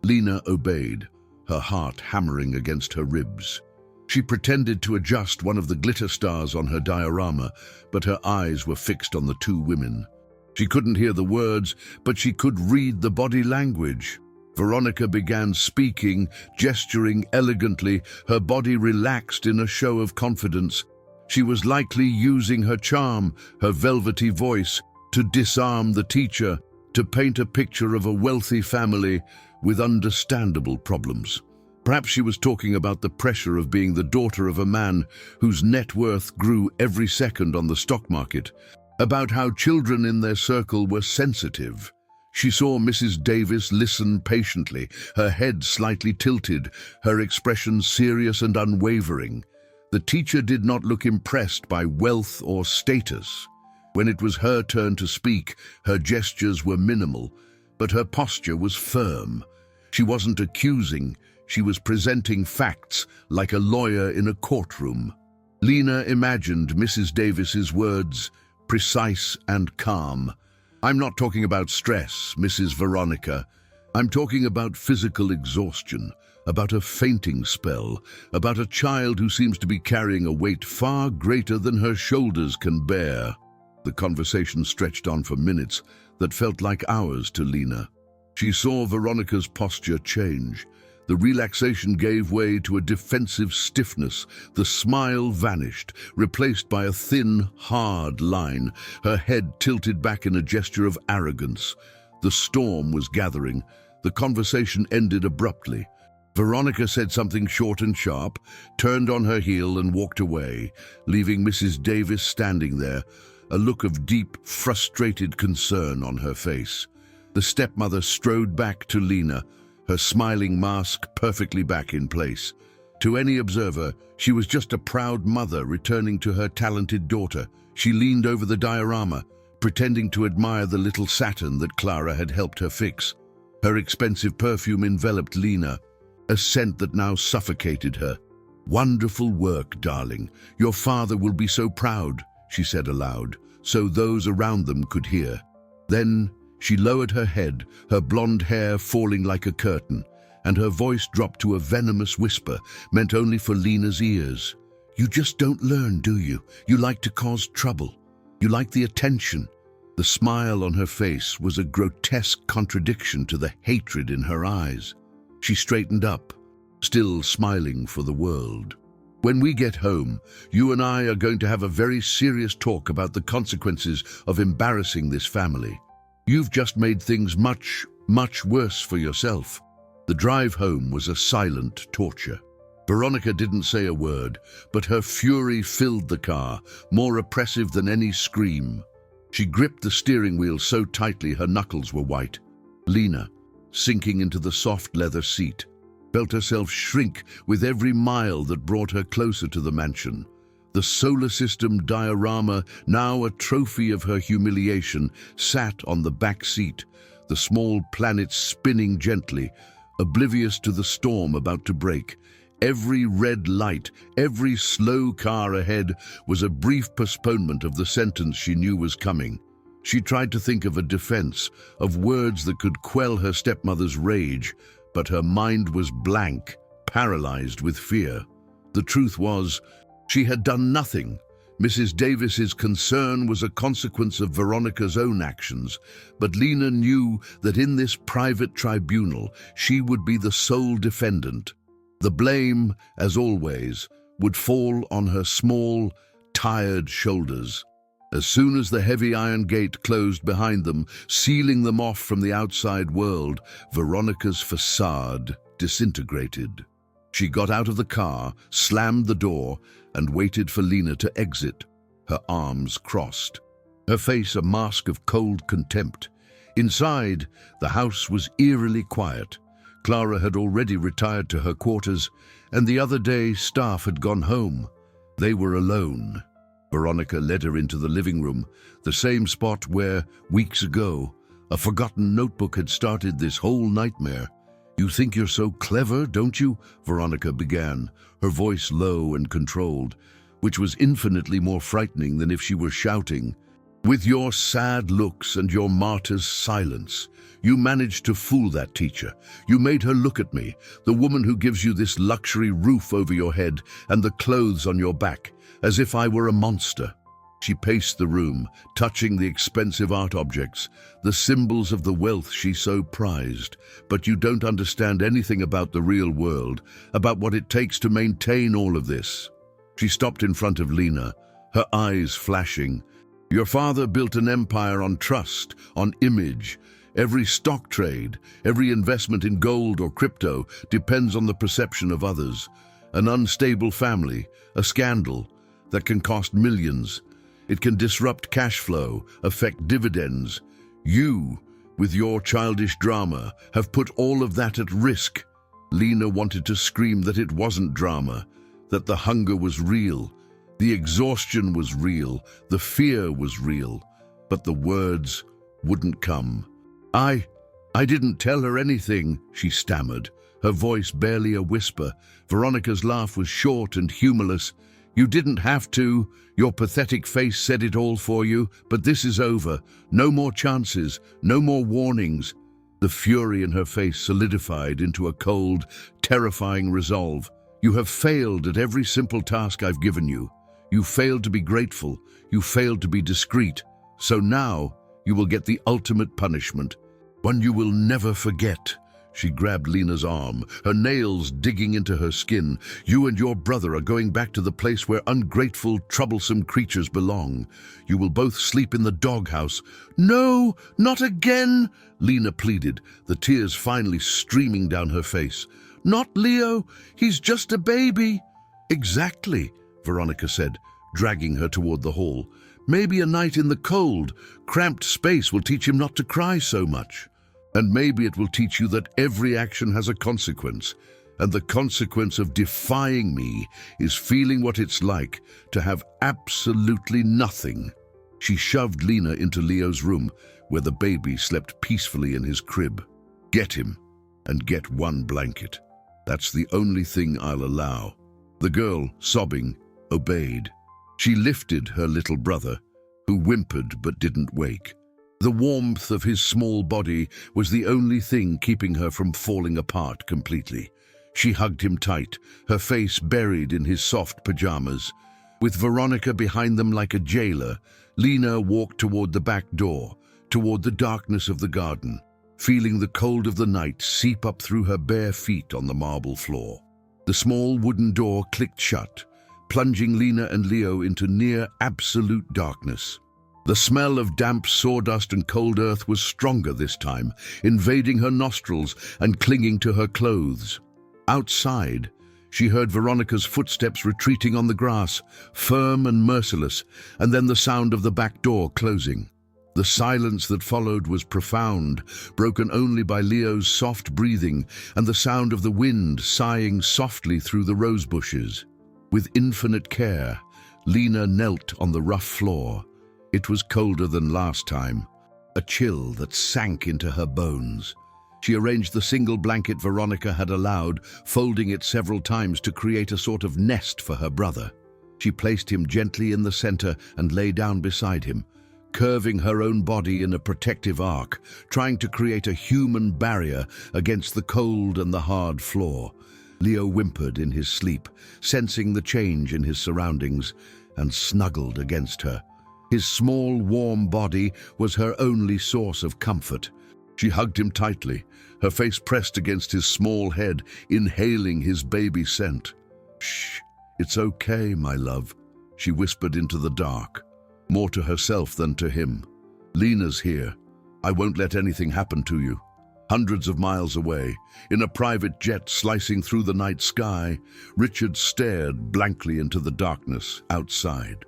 Lena obeyed, her heart hammering against her ribs. She pretended to adjust one of the glitter stars on her diorama, but her eyes were fixed on the two women. She couldn't hear the words, but she could read the body language. Veronica began speaking, gesturing elegantly, her body relaxed in a show of confidence. She was likely using her charm, her velvety voice, to disarm the teacher, to paint a picture of a wealthy family with understandable problems. Perhaps she was talking about the pressure of being the daughter of a man whose net worth grew every second on the stock market, about how children in their circle were sensitive. She saw Mrs. Davis listen patiently, her head slightly tilted, her expression serious and unwavering. The teacher did not look impressed by wealth or status. When it was her turn to speak, her gestures were minimal, but her posture was firm. She wasn't accusing, she was presenting facts like a lawyer in a courtroom. Lena imagined Mrs. Davis's words, precise and calm. "I'm not talking about stress, Mrs. Veronica. I'm talking about physical exhaustion, about a fainting spell, about a child who seems to be carrying a weight far greater than her shoulders can bear." The conversation stretched on for minutes that felt like hours to Lena. She saw Veronica's posture change. The relaxation gave way to a defensive stiffness. The smile vanished, replaced by a thin, hard line. Her head tilted back in a gesture of arrogance. The storm was gathering. The conversation ended abruptly. Veronica said something short and sharp, turned on her heel and walked away, leaving Mrs. Davis standing there, a look of deep, frustrated concern on her face. The stepmother strode back to Lena, her smiling mask perfectly back in place. To any observer, she was just a proud mother returning to her talented daughter. She leaned over the diorama, pretending to admire the little Saturn that Clara had helped her fix. Her expensive perfume enveloped Lena, a scent that now suffocated her. "Wonderful work, darling. Your father will be so proud," she said aloud, so those around them could hear. Then she lowered her head, her blonde hair falling like a curtain, and her voice dropped to a venomous whisper, meant only for Lena's ears. "You just don't learn, do you? You like to cause trouble. You like the attention." The smile on her face was a grotesque contradiction to the hatred in her eyes. She straightened up, still smiling for the world. "When we get home, you and I are going to have a very serious talk about the consequences of embarrassing this family. You've just made things much, much worse for yourself." The drive home was a silent torture. Veronica didn't say a word, but her fury filled the car, more oppressive than any scream. She gripped the steering wheel so tightly her knuckles were white. Lena, sinking into the soft leather seat, felt herself shrink with every mile that brought her closer to the mansion. The solar system diorama, now a trophy of her humiliation, sat on the back seat, the small planet spinning gently, oblivious to the storm about to break. Every red light, every slow car ahead was a brief postponement of the sentence she knew was coming. She tried to think of a defense, of words that could quell her stepmother's rage, but her mind was blank, paralyzed with fear. The truth was, she had done nothing. Mrs. Davis's concern was a consequence of Veronica's own actions, but Lena knew that in this private tribunal she would be the sole defendant. The blame, as always, would fall on her small, tired shoulders. As soon as the heavy iron gate closed behind them, sealing them off from the outside world, Veronica's facade disintegrated. She got out of the car, slammed the door, and waited for Lena to exit, her arms crossed, her face a mask of cold contempt. Inside, the house was eerily quiet. Clara had already retired to her quarters, and the other day staff had gone home. They were alone. Veronica led her into the living room, the same spot where, weeks ago, a forgotten notebook had started this whole nightmare. "You think you're so clever, don't you?" Veronica began, her voice low and controlled, which was infinitely more frightening than if she were shouting. "With your sad looks and your martyr's silence, you managed to fool that teacher. You made her look at me, the woman who gives you this luxury roof over your head and the clothes on your back, as if I were a monster." She paced the room, touching the expensive art objects, the symbols of the wealth she so prized. "But you don't understand anything about the real world, about what it takes to maintain all of this." She stopped in front of Lena, her eyes flashing. "Your father built an empire on trust, on image. Every stock trade, every investment in gold or crypto depends on the perception of others. An unstable family, a scandal, that can cost millions. It can disrupt cash flow, affect dividends. You, with your childish drama, have put all of that at risk." Lena wanted to scream that it wasn't drama, that the hunger was real, the exhaustion was real, the fear was real, but the words wouldn't come. I didn't tell her anything," she stammered, her voice barely a whisper. Veronica's laugh was short and humorless. "You didn't have to. Your pathetic face said it all for you, but this is over. No more chances, no more warnings." The fury in her face solidified into a cold, terrifying resolve. "You have failed at every simple task I've given you. You failed to be grateful. You failed to be discreet. So now you will get the ultimate punishment. One you will never forget." She grabbed Lena's arm, her nails digging into her skin. "You and your brother are going back to the place where ungrateful, troublesome creatures belong. You will both sleep in the doghouse." "No, not again," Lena pleaded, the tears finally streaming down her face. Not Leo, he's just a baby." "Exactly," Veronica said, dragging her toward the hall. "Maybe a night in the cold, cramped space will teach him not to cry so much. And maybe it will teach you that every action has a consequence, and the consequence of defying me is feeling what it's like to have absolutely nothing." She shoved Lena into Leo's room, where the baby slept peacefully in his crib. "Get him, and get one blanket. That's the only thing I'll allow." The girl, sobbing, obeyed. She lifted her little brother, who whimpered but didn't wake. The warmth of his small body was the only thing keeping her from falling apart completely. She hugged him tight, her face buried in his soft pajamas. With Veronica behind them like a jailer, Lena walked toward the back door, toward the darkness of the garden, feeling the cold of the night seep up through her bare feet on the marble floor. The small wooden door clicked shut, plunging Lena and Leo into near absolute darkness. The smell of damp sawdust and cold earth was stronger this time, invading her nostrils and clinging to her clothes. Outside, she heard Veronica's footsteps retreating on the grass, firm and merciless, and then the sound of the back door closing. The silence that followed was profound, broken only by Leo's soft breathing and the sound of the wind sighing softly through the rose bushes. With infinite care, Lena knelt on the rough floor. It was colder than last time, a chill that sank into her bones. She arranged the single blanket Veronica had allowed, folding it several times to create a sort of nest for her brother. She placed him gently in the center and lay down beside him, curving her own body in a protective arc, trying to create a human barrier against the cold and the hard floor. Leo whimpered in his sleep, sensing the change in his surroundings, and snuggled against her. His small, warm body was her only source of comfort. She hugged him tightly, her face pressed against his small head, inhaling his baby scent. "Shh, it's okay, my love," she whispered into the dark, more to herself than to him. "Lena's here. I won't let anything happen to you." Hundreds of miles away, in a private jet slicing through the night sky, Richard stared blankly into the darkness outside.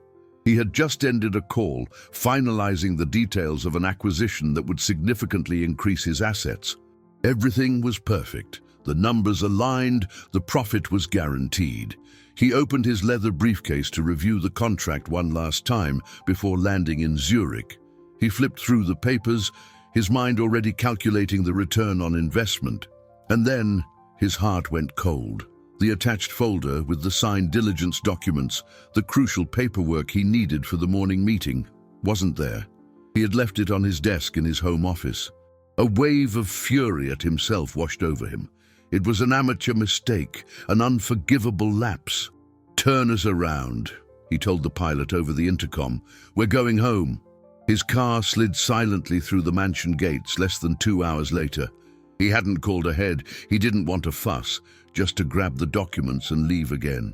He had just ended a call, finalizing the details of an acquisition that would significantly increase his assets. Everything was perfect. The numbers aligned, the profit was guaranteed. He opened his leather briefcase to review the contract one last time before landing in Zurich. He flipped through the papers, his mind already calculating the return on investment. And then his heart went cold. The attached folder with the signed diligence documents, the crucial paperwork he needed for the morning meeting, wasn't there. He had left it on his desk in his home office. A wave of fury at himself washed over him. It was an amateur mistake, an unforgivable lapse. "Turn us around," he told the pilot over the intercom. "We're going home." His car slid silently through the mansion gates less than 2 hours later. He hadn't called ahead. He didn't want a fuss, just to grab the documents and leave again.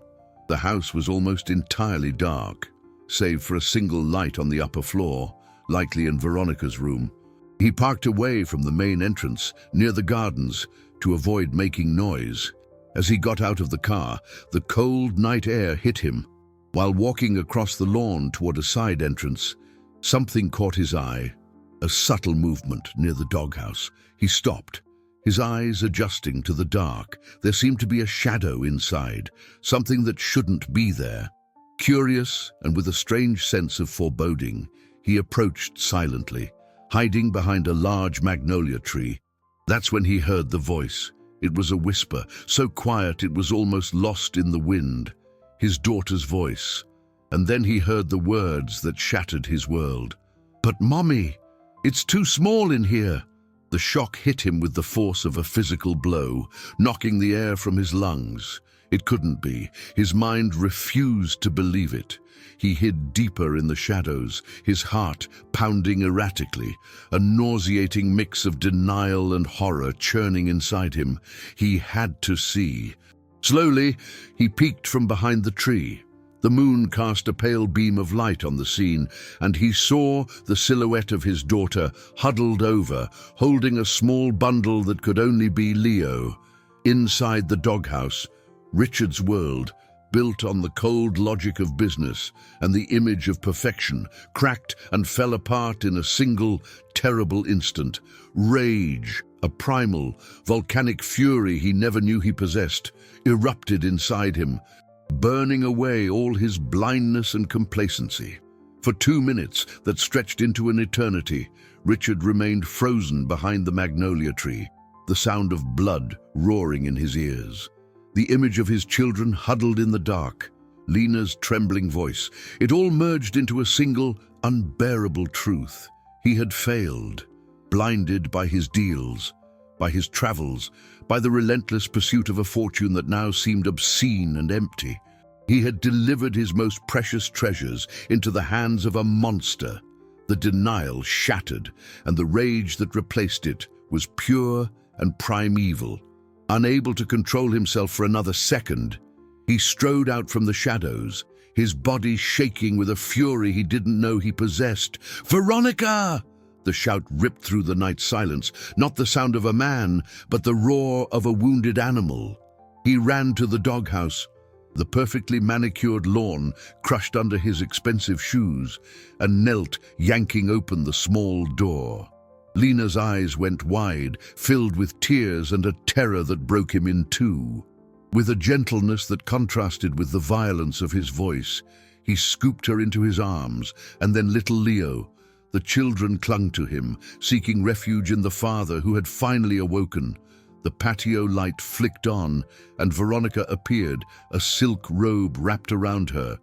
The house was almost entirely dark, save for a single light on the upper floor, likely in Veronica's room. He parked away from the main entrance, near the gardens, to avoid making noise. As he got out of the car, the cold night air hit him. While walking across the lawn toward a side entrance, something caught his eye, a subtle movement near the doghouse. He stopped, his eyes adjusting to the dark. There seemed to be a shadow inside, something that shouldn't be there. Curious and with a strange sense of foreboding, he approached silently, hiding behind a large magnolia tree. That's when he heard the voice. It was a whisper, so quiet it was almost lost in the wind. His daughter's voice. And then he heard the words that shattered his world. "But Mommy, it's too small in here." The shock hit him with the force of a physical blow, knocking the air from his lungs. It couldn't be. His mind refused to believe it. He hid deeper in the shadows, his heart pounding erratically, a nauseating mix of denial and horror churning inside him. He had to see. Slowly, he peeked from behind the tree. The moon cast a pale beam of light on the scene, and he saw the silhouette of his daughter huddled over, holding a small bundle that could only be Leo. Inside the doghouse, Richard's world, built on the cold logic of business and the image of perfection, cracked and fell apart in a single, terrible instant. Rage, a primal, volcanic fury he never knew he possessed, erupted inside him, burning away all his blindness and complacency. For 2 minutes that stretched into an eternity, Richard remained frozen behind the magnolia tree, the sound of blood roaring in his ears. The image of his children huddled in the dark, Lena's trembling voice. It all merged into a single, unbearable truth. He had failed, blinded by his deals, by his travels, by the relentless pursuit of a fortune that now seemed obscene and empty. He had delivered his most precious treasures into the hands of a monster. The denial shattered, and the rage that replaced it was pure and primeval. Unable to control himself for another second, he strode out from the shadows, his body shaking with a fury he didn't know he possessed. "Veronica!" The shout ripped through the night silence, not the sound of a man, but the roar of a wounded animal. He ran to the doghouse, the perfectly manicured lawn crushed under his expensive shoes, and knelt, yanking open the small door. Lena's eyes went wide, filled with tears and a terror that broke him in two. With a gentleness that contrasted with the violence of his voice, he scooped her into his arms, and then little Leo. The children clung to him, seeking refuge in the father who had finally awoken. The patio light flicked on, and Veronica appeared, a silk robe wrapped around her,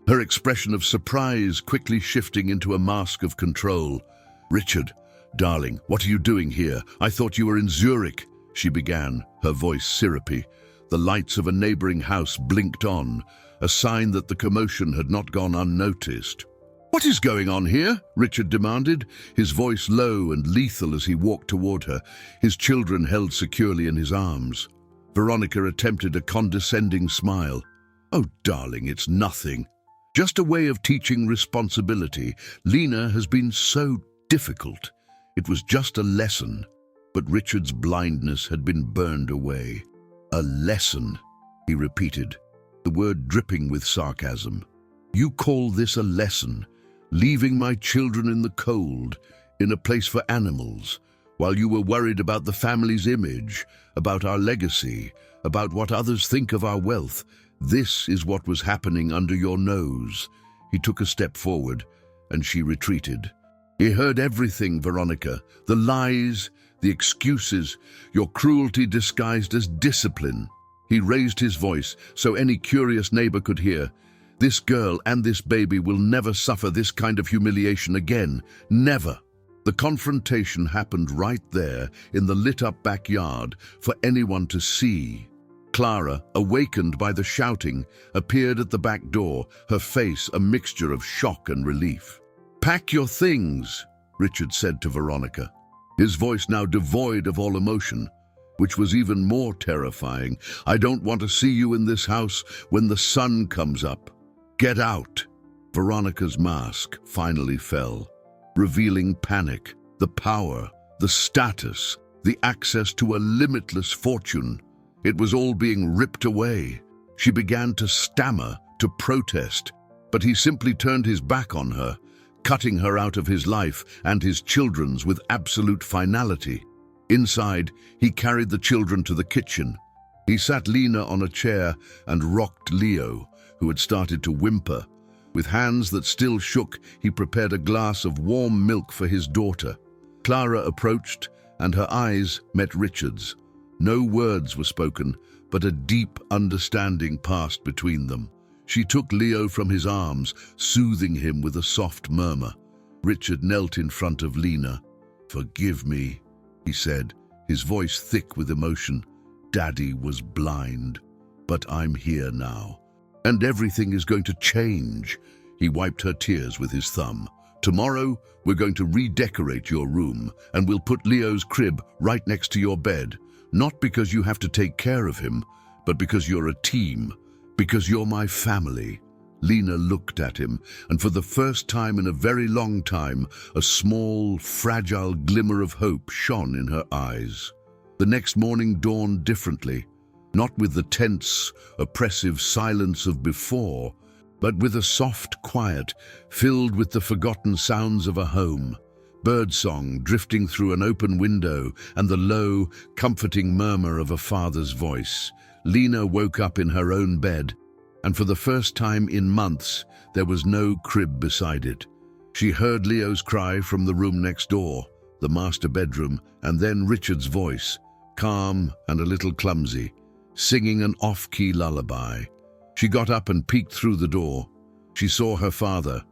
her expression of surprise quickly shifting into a mask of control. "Richard, darling, what are you doing here? I thought you were in Zurich," she began, her voice syrupy. The lights of a neighboring house blinked on, a sign that the commotion had not gone unnoticed. "What is going on here?" Richard demanded, his voice low and lethal as he walked toward her, his children held securely in his arms. Veronica attempted a condescending smile. "Oh, darling, it's nothing. Just a way of teaching responsibility. Lena has been so difficult. It was just a lesson." But Richard's blindness had been burned away. "A lesson," he repeated, the word dripping with sarcasm. "You call this a lesson? Leaving my children in the cold, in a place for animals, while you were worried about the family's image, about our legacy, about what others think of our wealth. This is what was happening under your nose." He took a step forward, and she retreated. "He heard everything, Veronica. The lies, the excuses, your cruelty disguised as discipline." He raised his voice so any curious neighbor could hear. "This girl and this baby will never suffer this kind of humiliation again. Never." The confrontation happened right there in the lit-up backyard for anyone to see. Clara, awakened by the shouting, appeared at the back door, her face a mixture of shock and relief. "Pack your things," Richard said to Veronica, his voice now devoid of all emotion, which was even more terrifying. "I don't want to see you in this house when the sun comes up. Get out." Veronica's mask finally fell, revealing panic, the power, the status, the access to a limitless fortune. It was all being ripped away. She began to stammer, to protest, but he simply turned his back on her, cutting her out of his life and his children's with absolute finality. Inside, he carried the children to the kitchen. He sat Lena on a chair and rocked Leo, who had started to whimper. With hands that still shook, he prepared a glass of warm milk for his daughter. Clara approached, and her eyes met Richard's. No words were spoken, but a deep understanding passed between them. She took Leo from his arms, soothing him with a soft murmur. Richard knelt in front of Lena. "Forgive me," he said, his voice thick with emotion. "Daddy was blind, but I'm here now. And everything is going to change." He wiped her tears with his thumb. "Tomorrow, we're going to redecorate your room, and we'll put Leo's crib right next to your bed. Not because you have to take care of him, but because you're a team, because you're my family." Lena looked at him, and for the first time in a very long time, a small, fragile glimmer of hope shone in her eyes. The next morning dawned differently. not with the tense, oppressive silence of before, but with a soft quiet filled with the forgotten sounds of a home. Birdsong drifting through an open window and the low, comforting murmur of a father's voice. Lena woke up in her own bed, and for the first time in months, there was no crib beside it. She heard Leo's cry from the room next door, the master bedroom, and then Richard's voice, calm and a little clumsy, singing an off-key lullaby. She got up and peeked through the door. She saw her father,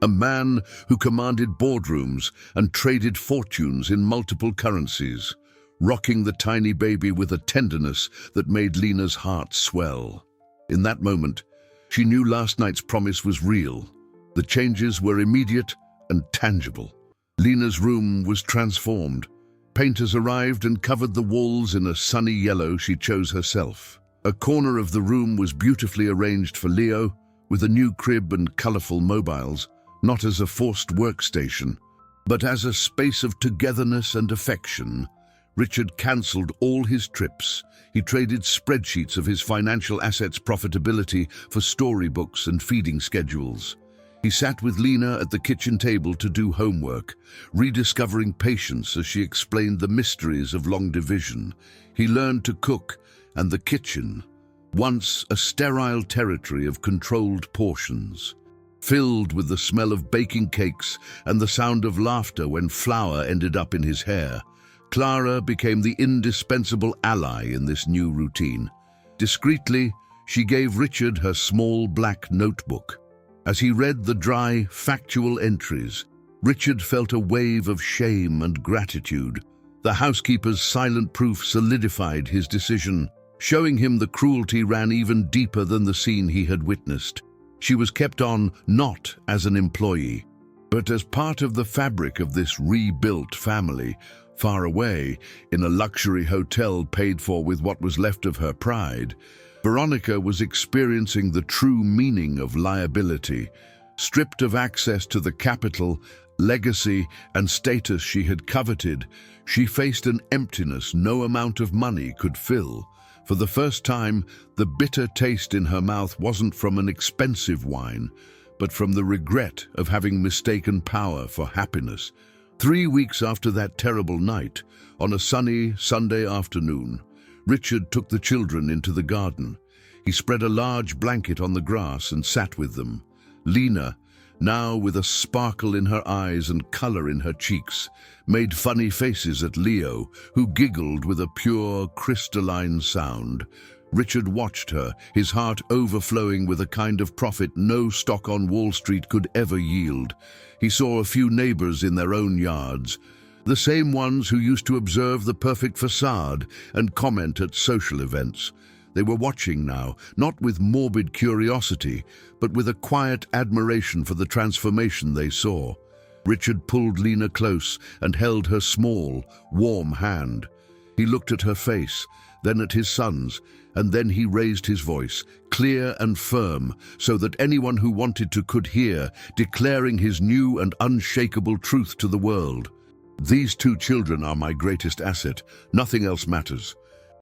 a man who commanded boardrooms and traded fortunes in multiple currencies, rocking the tiny baby with a tenderness that made Lena's heart swell. In that moment, she knew last night's promise was real. The changes were immediate and tangible. Lena's room was transformed. Painters arrived and covered the walls in a sunny yellow she chose herself. A corner of the room was beautifully arranged for Leo, with a new crib and colorful mobiles, not as a forced workstation, but as a space of togetherness and affection. Richard cancelled all his trips. He traded spreadsheets of his financial assets' profitability for storybooks and feeding schedules. He sat with Lena at the kitchen table to do homework, rediscovering patience as she explained the mysteries of long division. He learned to cook, and the kitchen, once a sterile territory of controlled portions, filled with the smell of baking cakes and the sound of laughter when flour ended up in his hair. Clara became the indispensable ally in this new routine. Discreetly, she gave Richard her small black notebook. As he read the dry, factual entries, Richard felt a wave of shame and gratitude. The housekeeper's silent proof solidified his decision, showing him the cruelty ran even deeper than the scene he had witnessed. She was kept on not as an employee, but as part of the fabric of this rebuilt family, far away, in a luxury hotel paid for with what was left of her pride. Veronica was experiencing the true meaning of liability. Stripped of access to the capital, legacy, and status she had coveted, she faced an emptiness no amount of money could fill. For the first time, the bitter taste in her mouth wasn't from an expensive wine, but from the regret of having mistaken power for happiness. 3 weeks after that terrible night, on a sunny Sunday afternoon, Richard took the children into the garden. He spread a large blanket on the grass and sat with them. Lena, now with a sparkle in her eyes and color in her cheeks, made funny faces at Leo, who giggled with a pure, crystalline sound. Richard watched her, his heart overflowing with a kind of profit no stock on Wall Street could ever yield. He saw a few neighbors in their own yards, the same ones who used to observe the perfect facade and comment at social events. They were watching now, not with morbid curiosity, but with a quiet admiration for the transformation they saw. Richard pulled Lena close and held her small, warm hand. He looked at her face, then at his son's, and then he raised his voice, clear and firm, so that anyone who wanted to could hear, declaring his new and unshakable truth to the world. "These 2 children are my greatest asset. Nothing else matters.